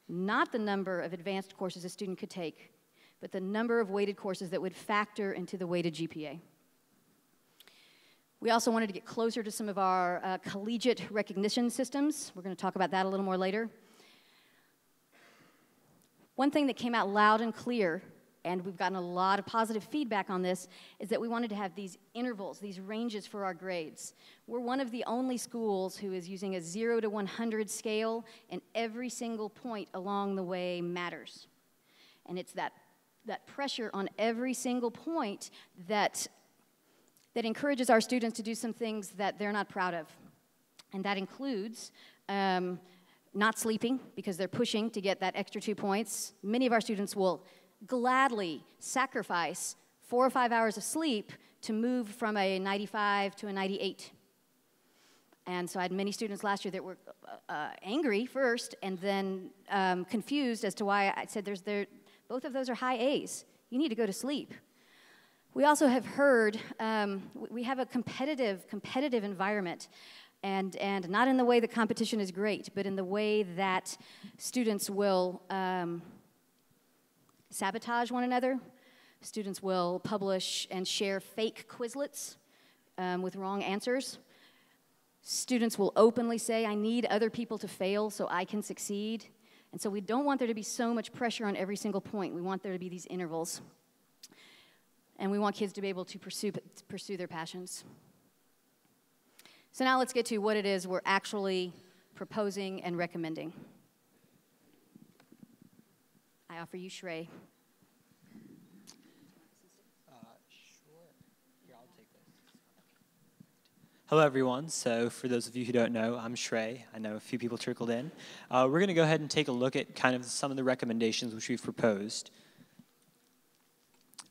Not the number of advanced courses a student could take, but the number of weighted courses that would factor into the weighted GPA. We also wanted to get closer to some of our collegiate recognition systems. We're going to talk about that a little more later. One thing that came out loud and clear, and we've gotten a lot of positive feedback on this, is that we wanted to have these intervals, these ranges for our grades. We're one of the only schools who is using a 0 to 100 scale, and every single point along the way matters. And it's that pressure on every single point that encourages our students to do some things that they're not proud of. And that includes not sleeping because they're pushing to get that extra 2 points. Many of our students will gladly sacrifice 4 or 5 hours of sleep to move from a 95 to a 98. And so I had many students last year that were angry first and then confused as to why I said both of those are high A's. You need to go to sleep. We also have heard, we have a competitive environment, and not in the way the competition is great, but in the way that students will sabotage one another. Students will publish and share fake Quizlets with wrong answers. Students will openly say, I need other people to fail so I can succeed. And so we don't want there to be so much pressure on every single point. We want there to be these intervals. And we want kids to be able to pursue their passions. So now let's get to what it is we're actually proposing and recommending. I offer you Shrey. Sure. Here, I'll take this. Hello, everyone. So for those of you who don't know, I'm Shrey. I know a few people trickled in. We're going to go ahead and take a look at kind of some of the recommendations which we've proposed.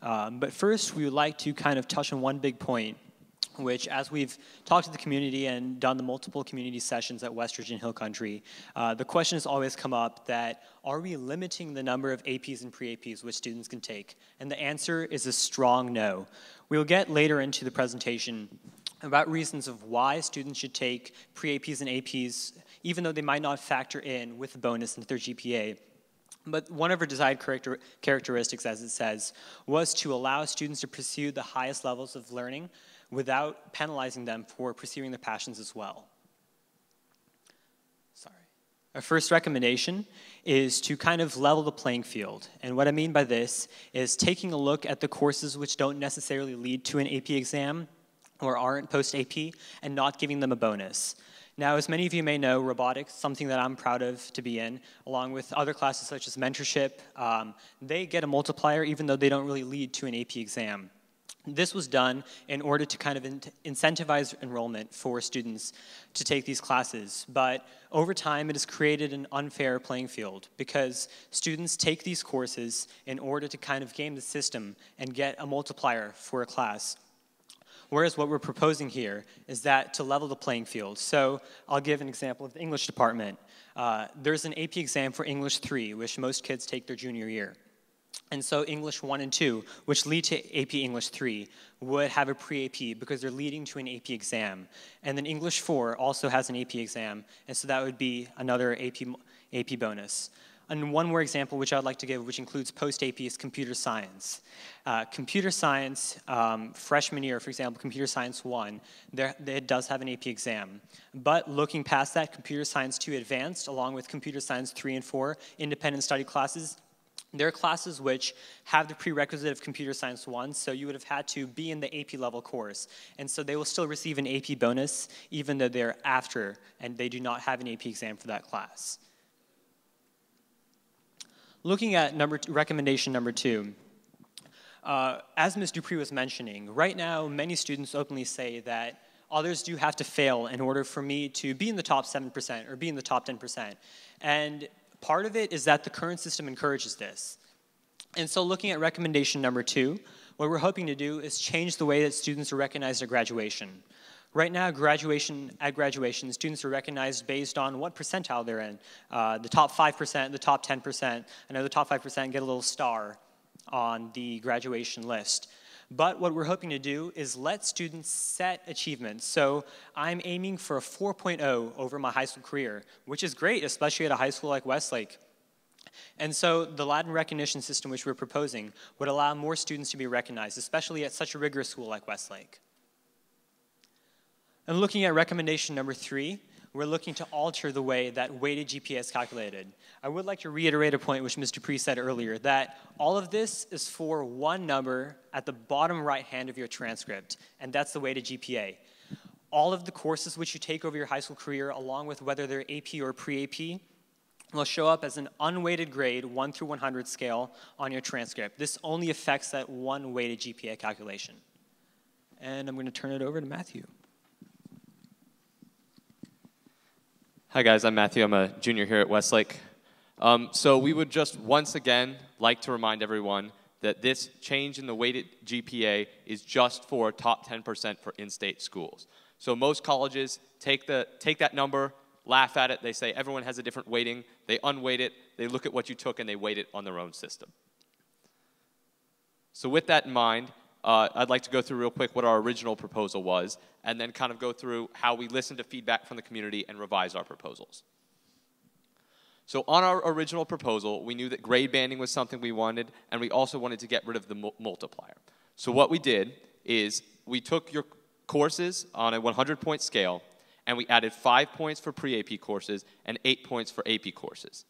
But first, we would like to kind of touch on one big point, which, as we've talked to the community and done the multiple community sessions at Westridge and Hill Country, the question has always come up that, are we limiting the number of APs and pre-APs which students can take? And the answer is a strong no. We'll get later into the presentation about reasons of why students should take pre-APs and APs, even though they might not factor in with a bonus into their GPA. But one of our desired characteristics, as it says, was to allow students to pursue the highest levels of learning without penalizing them for pursuing their passions as well. Sorry. Our first recommendation is to kind of level the playing field. And what I mean by this is taking a look at the courses which don't necessarily lead to an AP exam or aren't post-AP and not giving them a bonus. Now, as many of you may know, robotics, something that I'm proud of to be in, along with other classes such as mentorship, they get a multiplier even though they don't really lead to an AP exam. This was done in order to kind of incentivize enrollment for students to take these classes. But over time, it has created an unfair playing field because students take these courses in order to kind of game the system and get a multiplier for a class. Whereas what we're proposing here is that to level the playing field. So I'll give an example of the English department. There's an AP exam for English 3, which most kids take their junior year. And so English 1 and 2, which lead to AP English 3, would have a pre-AP because they're leading to an AP exam. And then English 4 also has an AP exam, and so that would be another AP bonus. And one more example which I'd like to give, which includes post-AP, is computer science. Computer science, freshman year, for example, computer science 1, it does have an AP exam. But looking past that, computer science 2 advanced, along with computer science 3 and 4, independent study classes, there are classes which have the prerequisite of computer science 1, so you would have had to be in the AP level course. And so they will still receive an AP bonus, even though they're after and they do not have an AP exam for that class. Looking at recommendation number 2, as Ms. Dupree was mentioning, right now many students openly say that others do have to fail in order for me to be in the top 7% or be in the top 10%. And part of it is that the current system encourages this. And so looking at recommendation number 2, what we're hoping to do is change the way that students are recognized at graduation. Right now, at graduation, students are recognized based on what percentile they're in. The top 5%, the top 10%. I know the top 5% get a little star on the graduation list. But what we're hoping to do is let students set achievements. So I'm aiming for a 4.0 over my high school career, which is great, especially at a high school like Westlake. And so the Latin recognition system which we're proposing would allow more students to be recognized, especially at such a rigorous school like Westlake. And looking at recommendation number 3, we're looking to alter the way that weighted GPA is calculated. I would like to reiterate a point which Ms. Dupree said earlier, that all of this is for one number at the bottom right hand of your transcript, and that's the weighted GPA. All of the courses which you take over your high school career, along with whether they're AP or pre-AP, will show up as an unweighted grade, 1 through 100 scale on your transcript. This only affects that one weighted GPA calculation. And I'm going to turn it over to Matthew. Hi guys, I'm Matthew. I'm a junior here at Westlake. So we would just once again like to remind everyone that this change in the weighted GPA is just for top 10% for in-state schools. So most colleges take that number, laugh at it, they say everyone has a different weighting, they unweight it, they look at what you took and they weight it on their own system. So with that in mind, I'd like to go through real quick what our original proposal was, and then kind of go through how we listened to feedback from the community and revise our proposals. So on our original proposal, we knew that grade banding was something we wanted, and we also wanted to get rid of the multiplier. So what we did is we took your courses on a 100-point scale, and we added 5 points for pre-AP courses and 8 points for AP courses.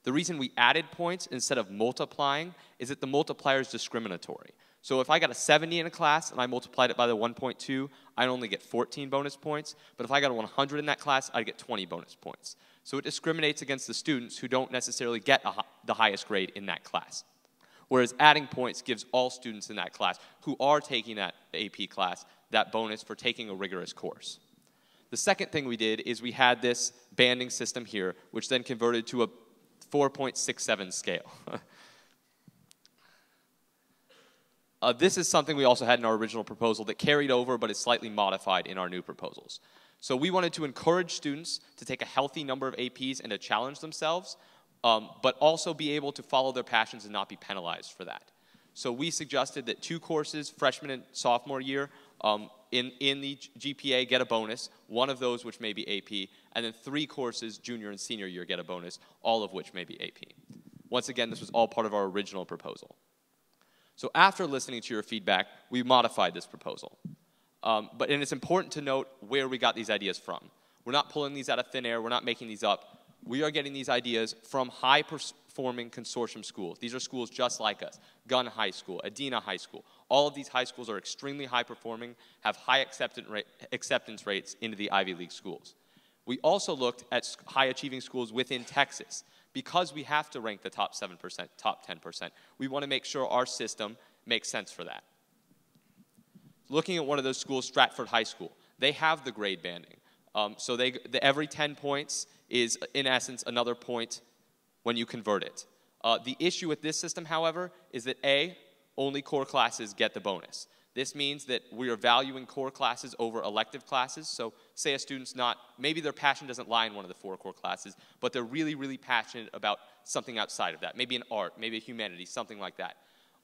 The reason we added points instead of multiplying is that the multiplier is discriminatory. So if I got a 70 in a class and I multiplied it by the 1.2, I'd only get 14 bonus points. But if I got a 100 in that class, I'd get 20 bonus points. So it discriminates against the students who don't necessarily get the highest grade in that class. Whereas adding points gives all students in that class who are taking that AP class that bonus for taking a rigorous course. The second thing we did is we had this banding system here, which then converted to a 4.67 scale. This is something we also had in our original proposal that carried over but is slightly modified in our new proposals. So we wanted to encourage students to take a healthy number of APs and to challenge themselves, but also be able to follow their passions and not be penalized for that. So we suggested that 2 courses, freshman and sophomore year, in the GPA get a bonus, 1 of those which may be AP, and then 3 courses, junior and senior year, get a bonus, all of which may be AP. Once again, this was all part of our original proposal. So after listening to your feedback, we modified this proposal. And it's important to note where we got these ideas from. We're not pulling these out of thin air. We're not making these up. We are getting these ideas from high-performing consortium schools. These are schools just like us. Gunn High School, Adena High School. All of these high schools are extremely high-performing, have high acceptance rates into the Ivy League schools. We also looked at high-achieving schools within Texas. Because we have to rank the top 7%, top 10%, we want to make sure our system makes sense for that. Looking at one of those schools, Stratford High School, they have the grade banding. So every 10 points is, in essence, another point when you convert it. The issue with this system, however, is that A, only core classes get the bonus. This means that we are valuing core classes over elective classes. So say a student's not, maybe their passion doesn't lie in one of the 4 core classes, but they're really, really passionate about something outside of that. Maybe an art, maybe a humanities, something like that.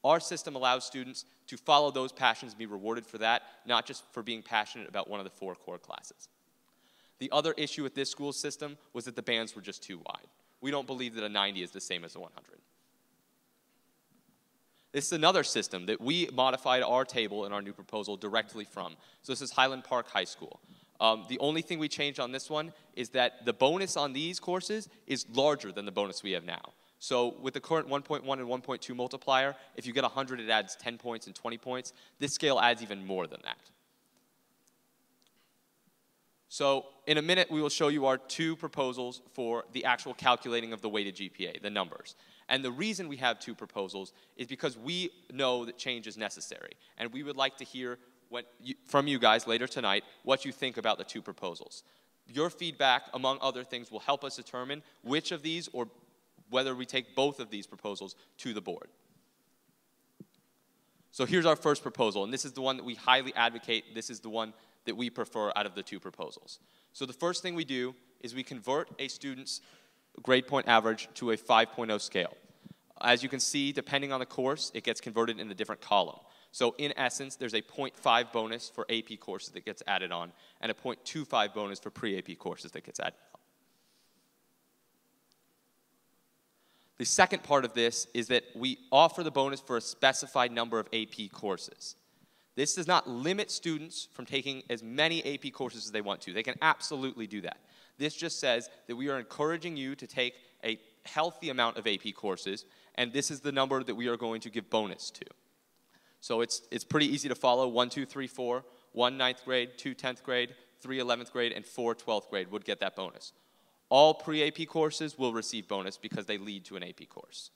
Our system allows students to follow those passions and be rewarded for that, not just for being passionate about one of the 4 core classes. The other issue with this school system was that the bands were just too wide. We don't believe that a 90 is the same as a 100. This is another system that we modified our table in our new proposal directly from. So this is Highland Park High School. The only thing we changed on this one is that the bonus on these courses is larger than the bonus we have now. So with the current 1.1 and 1.2 multiplier, if you get 100, it adds 10 points and 20 points. This scale adds even more than that. So in a minute, we will show you our 2 proposals for the actual calculating of the weighted GPA, the numbers. And the reason we have 2 proposals is because we know that change is necessary. And we would like to hear from you guys later tonight what you think about the 2 proposals. Your feedback, among other things, will help us determine which of these or whether we take both of these proposals to the board. So here's our first proposal, and this is the one that we highly advocate. This is the one that we prefer out of the 2 proposals. So the first thing we do is we convert a student's grade point average to a 5.0 scale. As you can see, depending on the course, it gets converted in a different column. So in essence, there's a 0.5 bonus for AP courses that gets added on, and a 0.25 bonus for pre-AP courses that gets added on. The second part of this is that we offer the bonus for a specified number of AP courses. This does not limit students from taking as many AP courses as they want to. They can absolutely do that. This just says that we are encouraging you to take a healthy amount of AP courses, and this is the number that we are going to give bonus to. So it's pretty easy to follow. 1, 2, 3, 4, 1 9th grade, 2 10th grade, 3 11th grade, and 4 12th grade would get that bonus. All pre-AP courses will receive bonus because they lead to an AP course.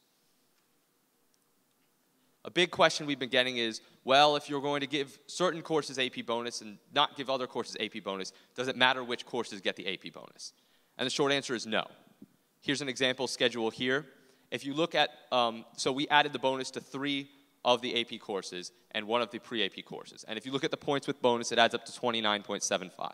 A big question we've been getting is, well, if you're going to give certain courses AP bonus and not give other courses AP bonus, does it matter which courses get the AP bonus? And the short answer is no. Here's an example schedule here. If you look at, so we added the bonus to 3 of the AP courses and 1 of the pre-AP courses. And if you look at the points with bonus, it adds up to 29.75.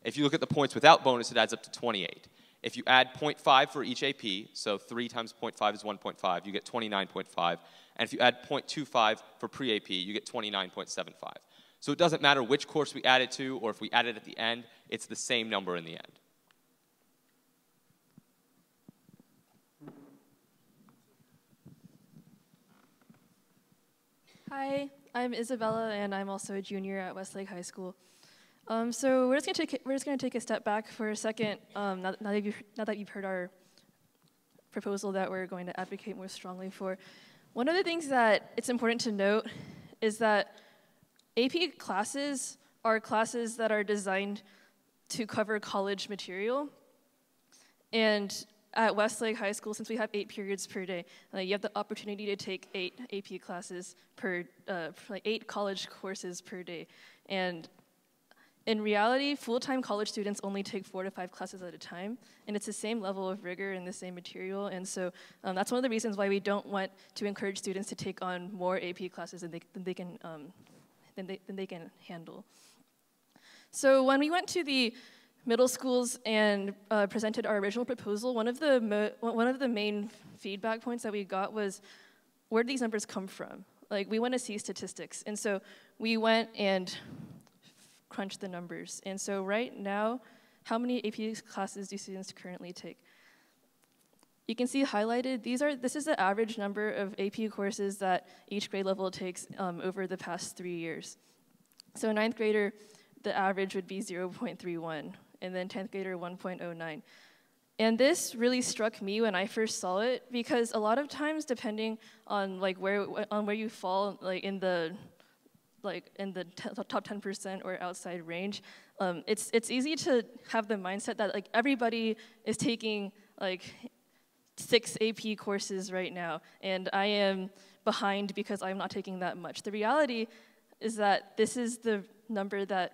If you look at the points without bonus, it adds up to 28. If you add 0.5 for each AP, so 3 times 0.5 is 1.5, you get 29.5. And if you add 0.25 for pre-AP, you get 29.75. So it doesn't matter which course we add it to or if we add it at the end, it's the same number in the end. Hi, I'm Isabella, and I'm also a junior at Westlake High School. So we're just going to take a step back for a second. Now that you've heard our proposal that we're going to advocate more strongly for, one of the things that it's important to note is that AP classes are classes that are designed to cover college material. And at Westlake High School, since we have 8 periods per day, you have the opportunity to take 8 AP classes per, 8 college courses per day. And in reality, full-time college students only take 4 to 5 classes at a time, and it's the same level of rigor and the same material, and so that's one of the reasons why we don't want to encourage students to take on more AP classes than they can handle. So when we went to the middle schools and presented our original proposal, one of the main feedback points that we got was, where do these numbers come from? Like, we want to see statistics, and so we went and crunch the numbers. And so right now, how many AP classes do students currently take? You can see highlighted, this is the average number of AP courses that each grade level takes over the past 3 years. So a 9th grader, the average would be 0.31, and then 10th grader, 1.09. And this really struck me when I first saw it, because a lot of times, depending on where you fall in the top 10% or outside range, it's easy to have the mindset that like everybody is taking like 6 AP courses right now, and I am behind because I'm not taking that much. The reality is that this is the number that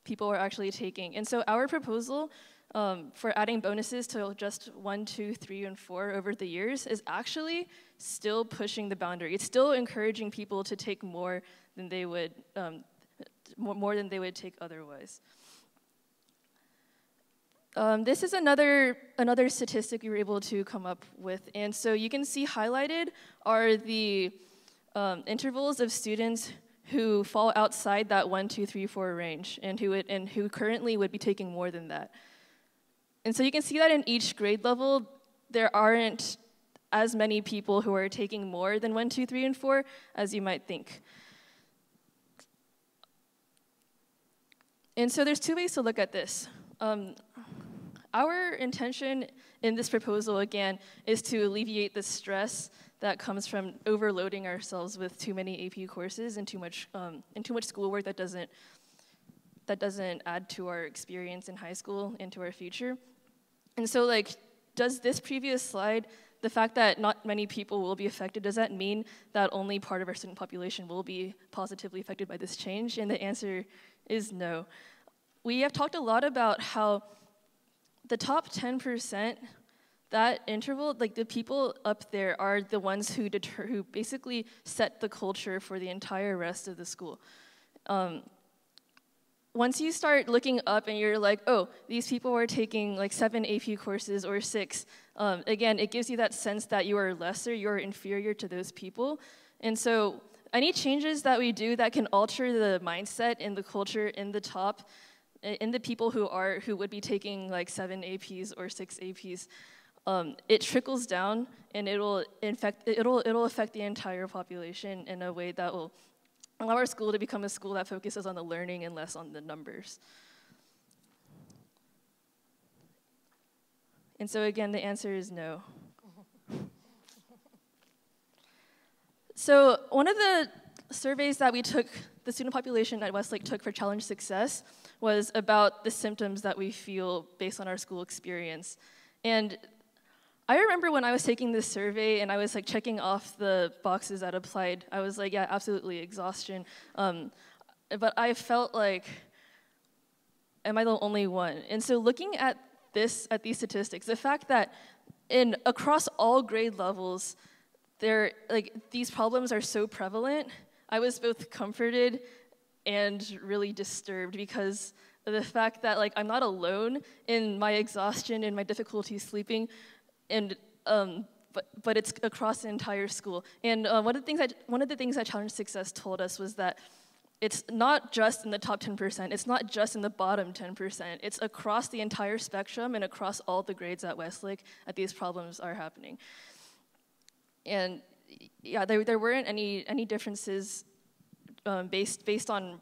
people are actually taking. And so our proposal for adding bonuses to just 1, 2, 3, and 4 over the years is actually still pushing the boundary. It's still encouraging people to take more than they would more than they would take otherwise. This is another statistic we were able to come up with, and so you can see highlighted are the intervals of students who fall outside that 1, 2, 3, 4 range, and who currently would be taking more than that. And so you can see that in each grade level, there aren't as many people who are taking more than 1, 2, 3, and 4 as you might think. And so there's 2 ways to look at this. Our intention in this proposal, again, is to alleviate the stress that comes from overloading ourselves with too many AP courses and too much schoolwork that doesn't add to our experience in high school and to our future. And so, like, does this previous slide, the fact that not many people will be affected, does that mean that only part of our student population will be positively affected by this change? And the answer is no. We have talked a lot about how the top 10%, that interval, like the people up there are the ones who basically set the culture for the entire rest of the school. Once you start looking up and you're like, oh, these people are taking like 7 AP courses or 6, again, it gives you that sense that you are lesser, you're inferior to those people. And so any changes that we do that can alter the mindset and the culture in the top, in the people who would be taking like 7 APs or 6 APs, it trickles down and it'll affect the entire population in a way that will allow our school to become a school that focuses on the learning and less on the numbers. And so again, the answer is no. So one of the surveys that we took, the student population at Westlake took for Challenge Success, was about the symptoms that we feel based on our school experience. And I remember when I was taking this survey and I was like checking off the boxes that applied, I was like, yeah, absolutely, exhaustion. But I felt like, am I the only one? And so looking at these statistics, the fact that across all grade levels, these problems are so prevalent, I was both comforted and really disturbed because of the fact that like I'm not alone in my exhaustion and my difficulty sleeping, and but it's across the entire school. And one of the things that Challenge Success told us was that it's not just in the top 10%, it's not just in the bottom 10%, it's across the entire spectrum and across all the grades at Westlake that these problems are happening. And yeah, there weren't any differences based on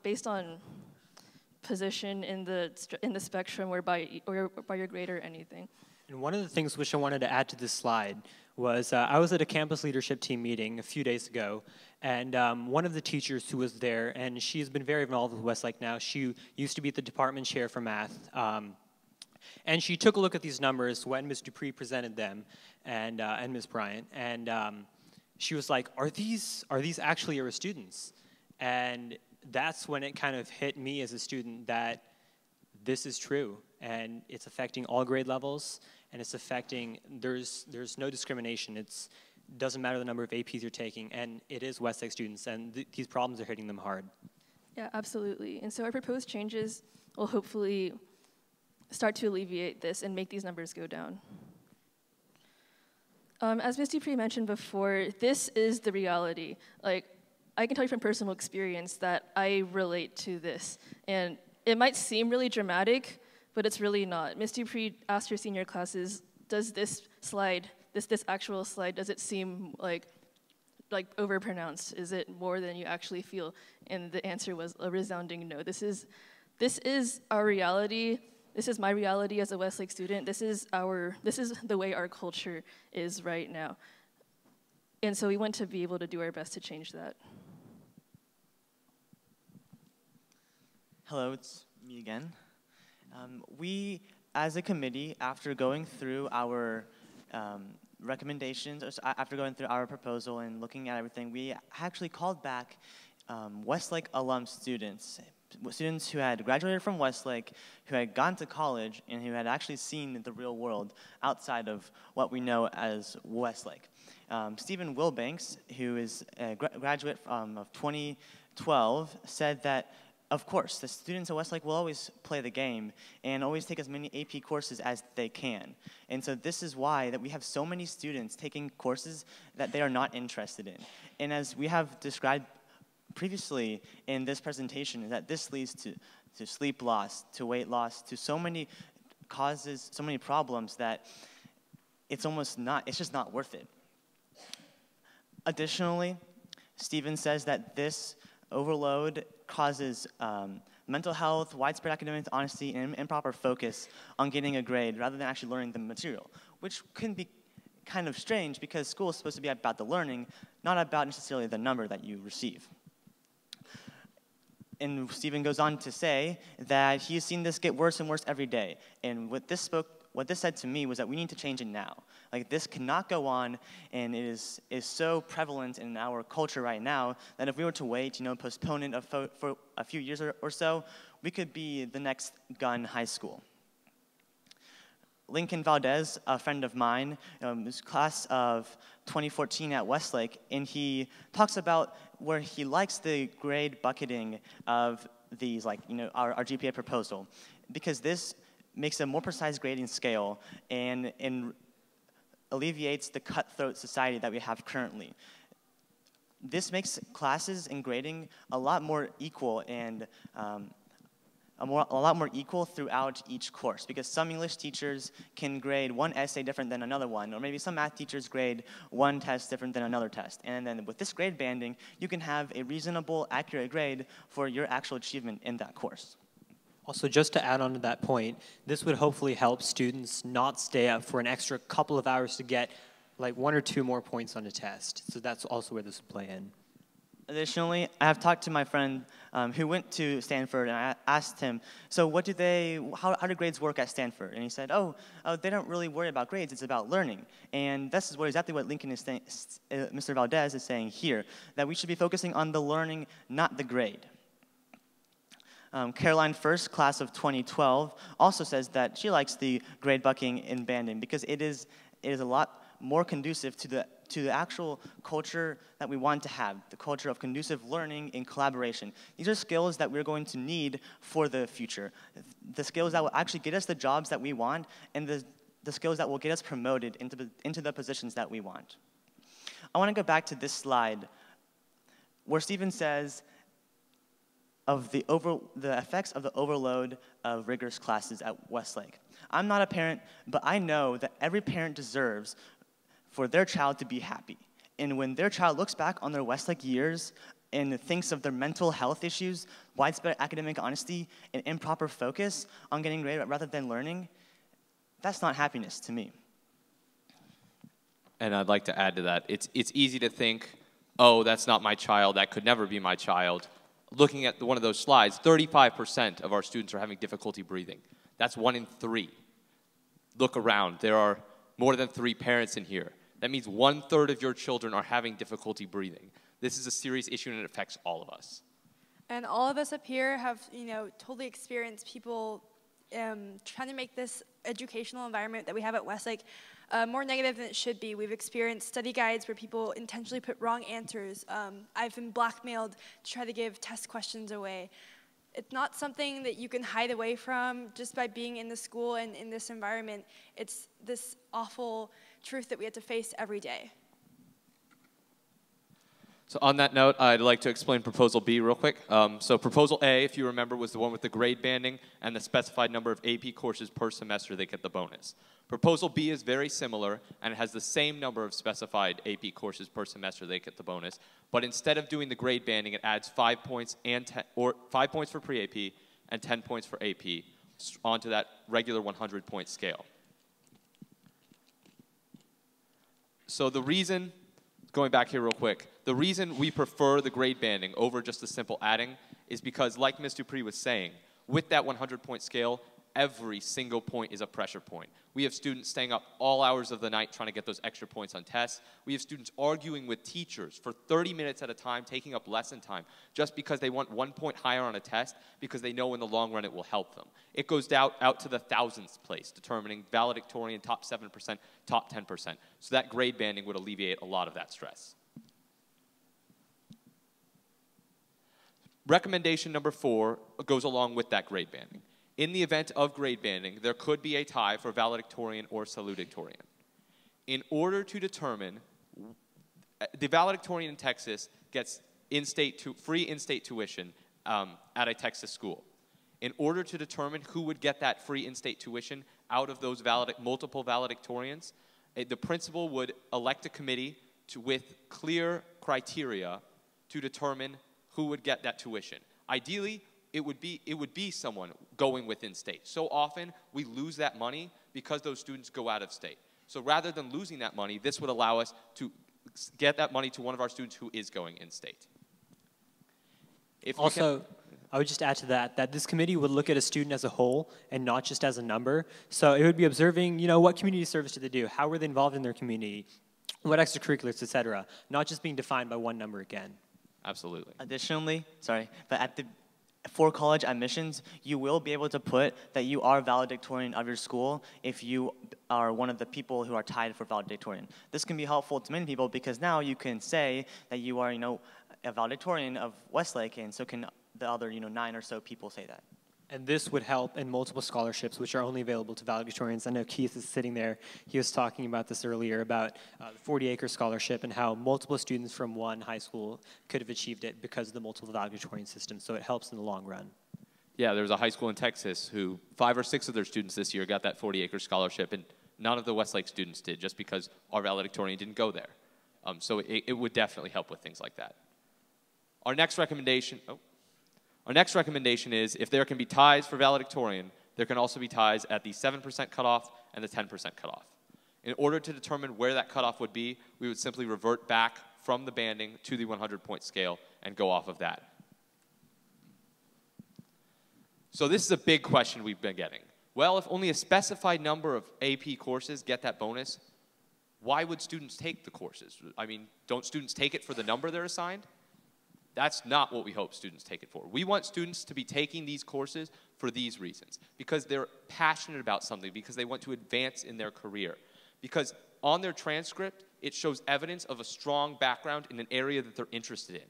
position in the spectrum or by your grade or anything. And one of the things which I wanted to add to this slide was I was at a campus leadership team meeting a few days ago, and one of the teachers who was there, and she's been very involved with Westlake now, she used to be the department chair for math, and she took a look at these numbers when Ms. Dupree presented them, and Ms. Bryant, and she was like, are these actually your students? And that's when it kind of hit me as a student that this is true, and it's affecting all grade levels, and it's affecting, there's no discrimination. It doesn't matter the number of APs you're taking, and it is Westlake students, and these problems are hitting them hard. Yeah, absolutely. And so our proposed changes will hopefully start to alleviate this and make these numbers go down. As Ms. Dupree mentioned before, this is the reality. Like, I can tell you from personal experience that I relate to this. And it might seem really dramatic, but it's really not. Ms. Dupree asked her senior classes, does this slide, this actual slide, does it seem like overpronounced? Is it more than you actually feel? And the answer was a resounding no. This is our reality. This is my reality as a Westlake student. This is the way our culture is right now. And so we want to be able to do our best to change that. Hello, it's Me again. We, as a committee, after going through our recommendations, after going through our proposal and looking at everything, we actually called back Westlake alum students who had graduated from Westlake, who had gone to college, and who had actually seen the real world outside of what we know as Westlake. Stephen Wilbanks, who is a graduate of 2012, said that, of course, the students at Westlake will always play the game and always take as many AP courses as they can. And so this is why that we have so many students taking courses that they are not interested in. And as we have described previously in this presentation, that this leads to sleep loss, to weight loss, to so many causes, so many problems that it's just not worth it. Additionally, Stephen says that this overload causes mental health, widespread academic honesty, and improper focus on getting a grade rather than actually learning the material, which can be kind of strange because school is supposed to be about the learning, not about necessarily the number that you receive. And Stephen goes on to say that he has seen this get worse and worse every day. And what this said to me was that we need to change it now. Like, this cannot go on, and it is so prevalent in our culture right now that if we were to wait, postpone it for a few years or so, we could be the next gun high school. Lincoln Valdez, a friend of mine, was class of 2014 at Westlake, and he talks about where he likes the grade bucketing of these, our GPA proposal, because this makes a more precise grading scale and alleviates the cutthroat society that we have currently. This makes classes and grading a lot more equal and a lot more equal throughout each course, because some English teachers can grade one essay different than another one, or maybe some math teachers grade one test different than another test. And then with this grade banding, you can have a reasonable, accurate grade for your actual achievement in that course. Also, just to add on to that point, this would hopefully help students not stay up for an extra couple of hours to get like 1 or 2 more points on a test. So that's also where this would play in. Additionally, I have talked to my friend who went to Stanford, and I asked him, so how do grades work at Stanford? And he said, they don't really worry about grades, it's about learning. And this is exactly what Lincoln is saying, Mr. Valdez is saying here, that we should be focusing on the learning, not the grade. Caroline First, class of 2012, also says that she likes the grade bucking and banding because it is a lot more conducive to the actual culture that we want to have, the culture of conducive learning and collaboration. These are skills that we're going to need for the future, the skills that will actually get us the jobs that we want, and the skills that will get us promoted into the positions that we want. I want to go back to this slide where Stephen says of the effects of the overload of rigorous classes at Westlake. I'm not a parent, but I know that every parent deserves for their child to be happy. And when their child looks back on their Westlake years and thinks of their mental health issues, widespread academic honesty, and improper focus on getting grades rather than learning, that's not happiness to me. And I'd like to add to that, it's easy to think, oh, that's not my child, that could never be my child. Looking at one of those slides, 35% of our students are having difficulty breathing. That's 1 in 3. Look around, there are more than 3 parents in here. That means 1/3 of your children are having difficulty breathing. This is a serious issue and it affects all of us. And all of us up here have, totally experienced people trying to make this educational environment that we have at Westlake more negative than it should be. We've experienced study guides where people intentionally put wrong answers. I've been blackmailed to try to give test questions away. It's not something that you can hide away from just by being in the school and in this environment. It's this awful truth that we have to face every day. So on that note, I'd like to explain Proposal B real quick. So Proposal A, if you remember, was the one with the grade banding and the specified number of AP courses per semester they get the bonus. Proposal B is very similar, and it has the same number of specified AP courses per semester they get the bonus. But instead of doing the grade banding, it adds 5 points or 5 points for pre-AP and 10 points for AP onto that regular 100-point scale. So the reason, going back here real quick, the reason we prefer the grade banding over just the simple adding is because, like Ms. Dupree was saying, With that 100-point scale, every single point is a pressure point. We have students staying up all hours of the night trying to get those extra points on tests. We have students arguing with teachers for 30 minutes at a time, taking up lesson time, just because they want 1 point higher on a test because they know in the long run it will help them. It goes out to the thousandth place, determining valedictorian, top 7%, top 10%. So that grade banding would alleviate a lot of that stress. Recommendation number 4 goes along with that grade banding. In the event of grade banding, there could be a tie for valedictorian or salutatorian. In order to determine, the valedictorian in Texas gets free in-state tuition at a Texas school. In order to determine who would get that free in-state tuition out of those multiple valedictorians, the principal would elect a committee with clear criteria to determine who would get that tuition. Ideally, it would be someone going within state. So often, we lose that money because those students go out of state. So rather than losing that money, this would allow us to get that money to one of our students who is going in state. Also, I would just add to that this committee would look at a student as a whole and not just as a number. So it would be observing, what community service do they do? How were they involved in their community? What extracurriculars, et cetera? Not just being defined by one number again. Absolutely. Additionally, for college admissions, you will be able to put that you are valedictorian of your school if you are one of the people who are tied for valedictorian. This can be helpful to many people because now you can say that you are, a valedictorian of Westlake, and so can the other, 9 or so people say that. And this would help in multiple scholarships, which are only available to valedictorians. I know Keith is sitting there. He was talking about this earlier, about the 40-acre scholarship and how multiple students from one high school could have achieved it because of the multiple valedictorian system. So it helps in the long run. Yeah, there's a high school in Texas who 5 or 6 of their students this year got that 40-acre scholarship, and none of the Westlake students did just because our valedictorian didn't go there. So it would definitely help with things like that. Our next recommendation is if there can be ties for valedictorian, there can also be ties at the 7% cutoff and the 10% cutoff. In order to determine where that cutoff would be, we would simply revert back from the banding to the 100-point scale and go off of that. So this is a big question we've been getting. Well, if only a specified number of AP courses get that bonus, why would students take the courses? I mean, don't students take it for the number they're assigned? That's not what we hope students take it for. We want students to be taking these courses for these reasons, because they're passionate about something, because they want to advance in their career, because on their transcript, it shows evidence of a strong background in an area that they're interested in.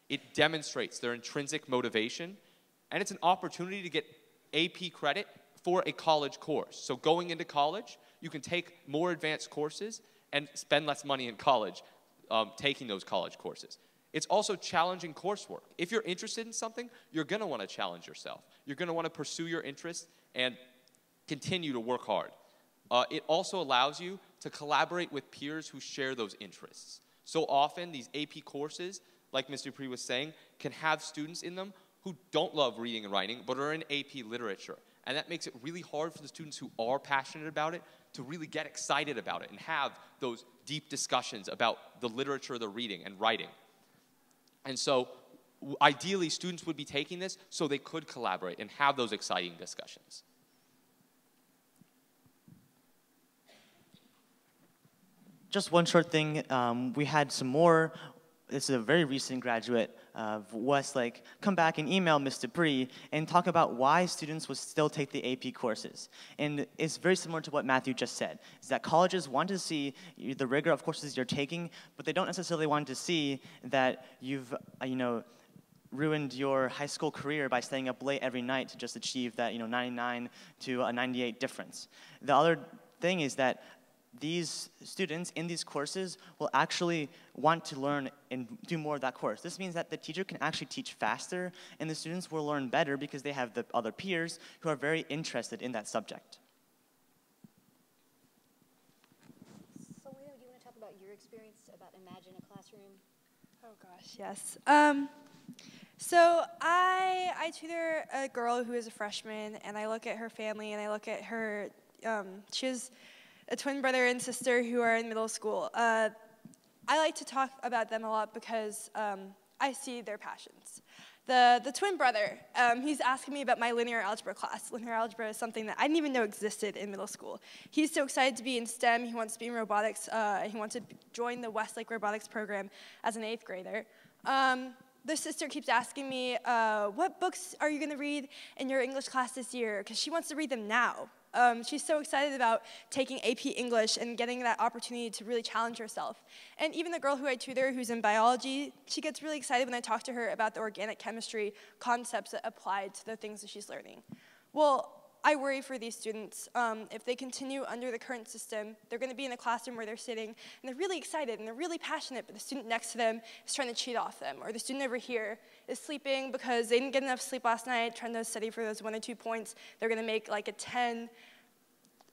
It demonstrates their intrinsic motivation, and it's an opportunity to get AP credit for a college course. So going into college, you can take more advanced courses and spend less money in college taking those college courses. It's also challenging coursework. If you're interested in something, you're going to want to challenge yourself. You're going to want to pursue your interests and continue to work hard. It also allows you to collaborate with peers who share those interests. So often, these AP courses, like Mr. Dupree was saying, can have students in them who don't love reading and writing, but are in AP literature. And that makes it really hard for the students who are passionate about it to really get excited about it and have those deep discussions about the literature they're reading and writing. And so, ideally, students would be taking this so they could collaborate and have those exciting discussions. Just one short thing. We had some more. This is a very recent graduate of Westlake come back and email Ms. Dupree and talk about why students would still take the AP courses. And it's very similar to what Matthew just said, is that colleges want to see the rigor of courses you're taking, but they don't necessarily want to see that you've, ruined your high school career by staying up late every night to just achieve that, 99 to a 98 difference. The other thing is that these students in these courses will actually want to learn and do more of that course. This means that the teacher can actually teach faster, and the students will learn better because they have the other peers who are very interested in that subject. So, Leo, do you want to talk about your experience about Imagine a Classroom? Oh, gosh, yes. So I tutor a girl who is a freshman, and I look at her family, and I look at her, she has a twin brother and sister who are in middle school. I like to talk about them a lot because I see their passions. The twin brother, he's asking me about my linear algebra class. Linear algebra is something that I didn't even know existed in middle school. He's so excited to be in STEM. He wants to be in robotics. He wants to join the Westlake robotics program as an 8th grader. The sister keeps asking me, what books are you going to read in your English class this year? Because she wants to read them now. She's so excited about taking AP English and getting that opportunity to really challenge herself. And even the girl who I tutor, who's in biology, she gets really excited when I talk to her about the organic chemistry concepts that apply to the things that she's learning. Well, I worry for these students. If they continue under the current system, they're going to be in a classroom where they're sitting, and they're really excited, and they're really passionate, but the student next to them is trying to cheat off them, or the student over here is sleeping because they didn't get enough sleep last night, trying to study for those 1 or 2 points. They're going to make like a 10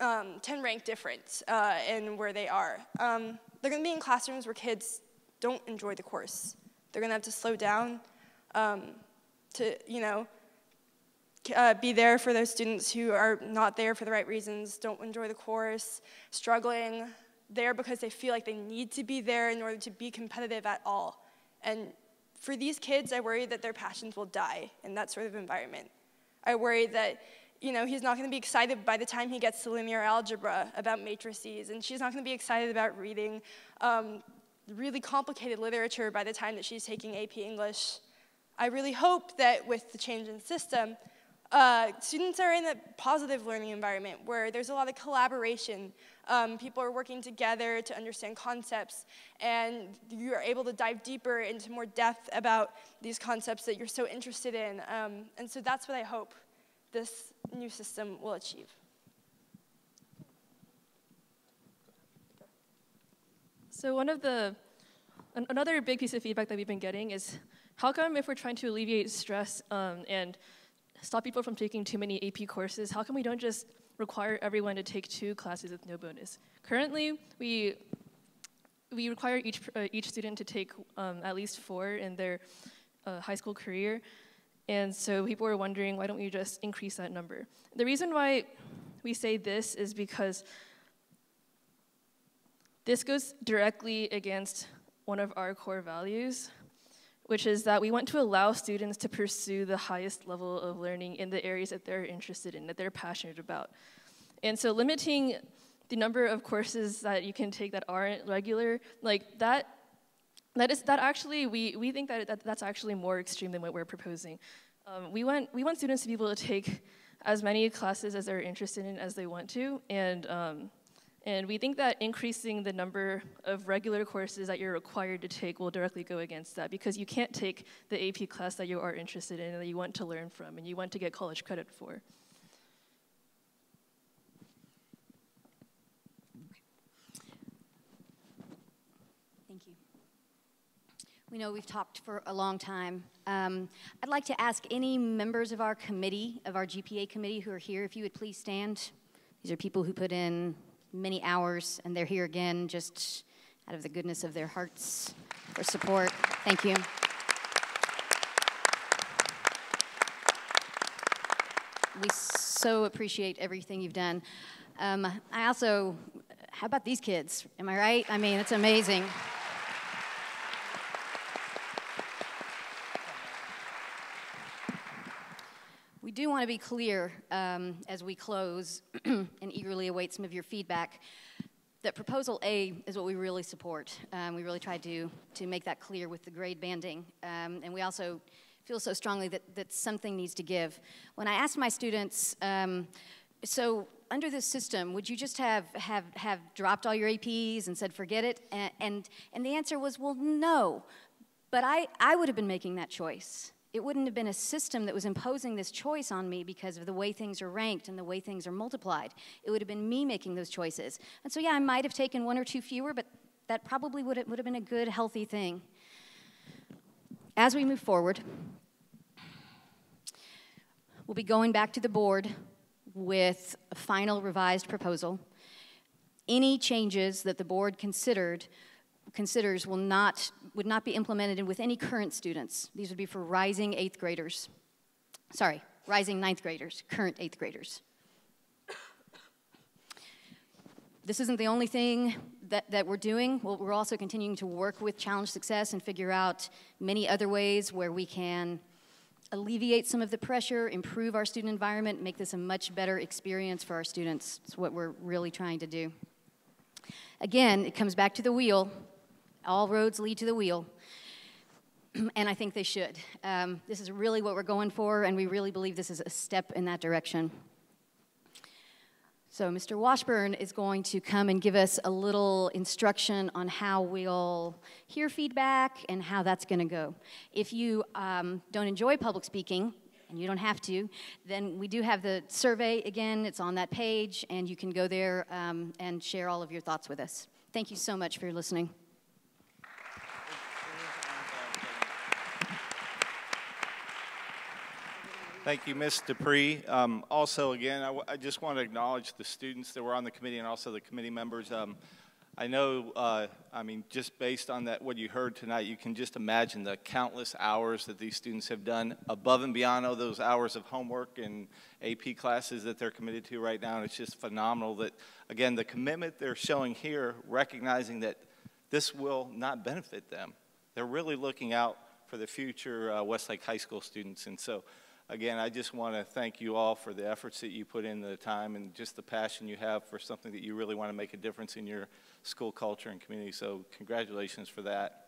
rank difference in where they are. They're going to be in classrooms where kids don't enjoy the course. They're going to have to slow down to, be there for those students who are not there for the right reasons, don't enjoy the course, struggling, there because they feel like they need to be there in order to be competitive at all. And for these kids, I worry that their passions will die in that sort of environment. I worry that he's not going to be excited by the time he gets to linear algebra about matrices, and she's not going to be excited about reading really complicated literature by the time that she's taking AP English. I really hope that with the change in system, students are in a positive learning environment where there's a lot of collaboration. People are working together to understand concepts, and you are able to dive deeper into more depth about these concepts that you're so interested in. And so that's what I hope this new system will achieve. So another big piece of feedback that we've been getting is, how come if we're trying to alleviate stress and stop people from taking too many AP courses, how come we don't just require everyone to take 2 classes with no bonus? Currently, we require each student to take at least 4 in their high school career. And so people are wondering, why don't we just increase that number? The reason why we say this is because this goes directly against one of our core values, which is that we want to allow students to pursue the highest level of learning in the areas that they're interested in, that they're passionate about. And so limiting the number of courses that you can take that aren't regular, like that actually, we think that's actually more extreme than what we're proposing. We want students to be able to take as many classes as they're interested in as they want to, and we think that increasing the number of regular courses that you're required to take will directly go against that, because you can't take the AP class that you are interested in and that you want to learn from and you want to get college credit for. Thank you. We know we've talked for a long time. I'd like to ask any members of our committee, of our GPA committee who are here, if you would please stand. These are people who put in many hours, and they're here again just out of the goodness of their hearts for support. Thank you. We so appreciate everything you've done. I also, how about these kids? Am I right? I mean, it's amazing. We do want to be clear as we close and eagerly await some of your feedback that Proposal A is what we really support. We really tried to make that clear with the grade banding. And we also feel so strongly that something needs to give. When I asked my students, so under this system, would you just have dropped all your APs and said forget it? And the answer was, well, no. But I would have been making that choice. It wouldn't have been a system that was imposing this choice on me because of the way things are ranked and the way things are multiplied. It would have been me making those choices. And so, yeah, I might have taken 1 or 2 fewer, but that probably would have been a good, healthy thing. As we move forward, we'll be going back to the board with a final revised proposal. Any changes that the board considers would not be implemented with any current students. These would be for rising 8th graders. Sorry, rising 9th graders, current 8th graders. This isn't the only thing that we're doing. We're also continuing to work with Challenge Success and figure out many other ways where we can alleviate some of the pressure, improve our student environment, make this a much better experience for our students. It's what we're really trying to do. Again, it comes back to the wheel. All roads lead to the wheel. And I think they should. This is really what we're going for, and we really believe this is a step in that direction. So Mr. Washburn is going to come and give us a little instruction on how we'll hear feedback and how that's going to go. If you don't enjoy public speaking, and you don't have to, then we do have the survey. Again, it's on that page, and you can go there and share all of your thoughts with us. Thank you so much for listening. Thank you, Ms. Dupree. Also, again, I just want to acknowledge the students that were on the committee and also the committee members. I know, I mean, just based on that, what you heard tonight, you can just imagine the countless hours that these students have done above and beyond all those hours of homework and AP classes that they're committed to right now. And it's just phenomenal that, again, the commitment they're showing here, recognizing that this will not benefit them. They're really looking out for the future Westlake High School students. And so, again, I just want to thank you all for the efforts that you put in, the time, and just the passion you have for something that you really want to make a difference in your school culture and community. So congratulations for that.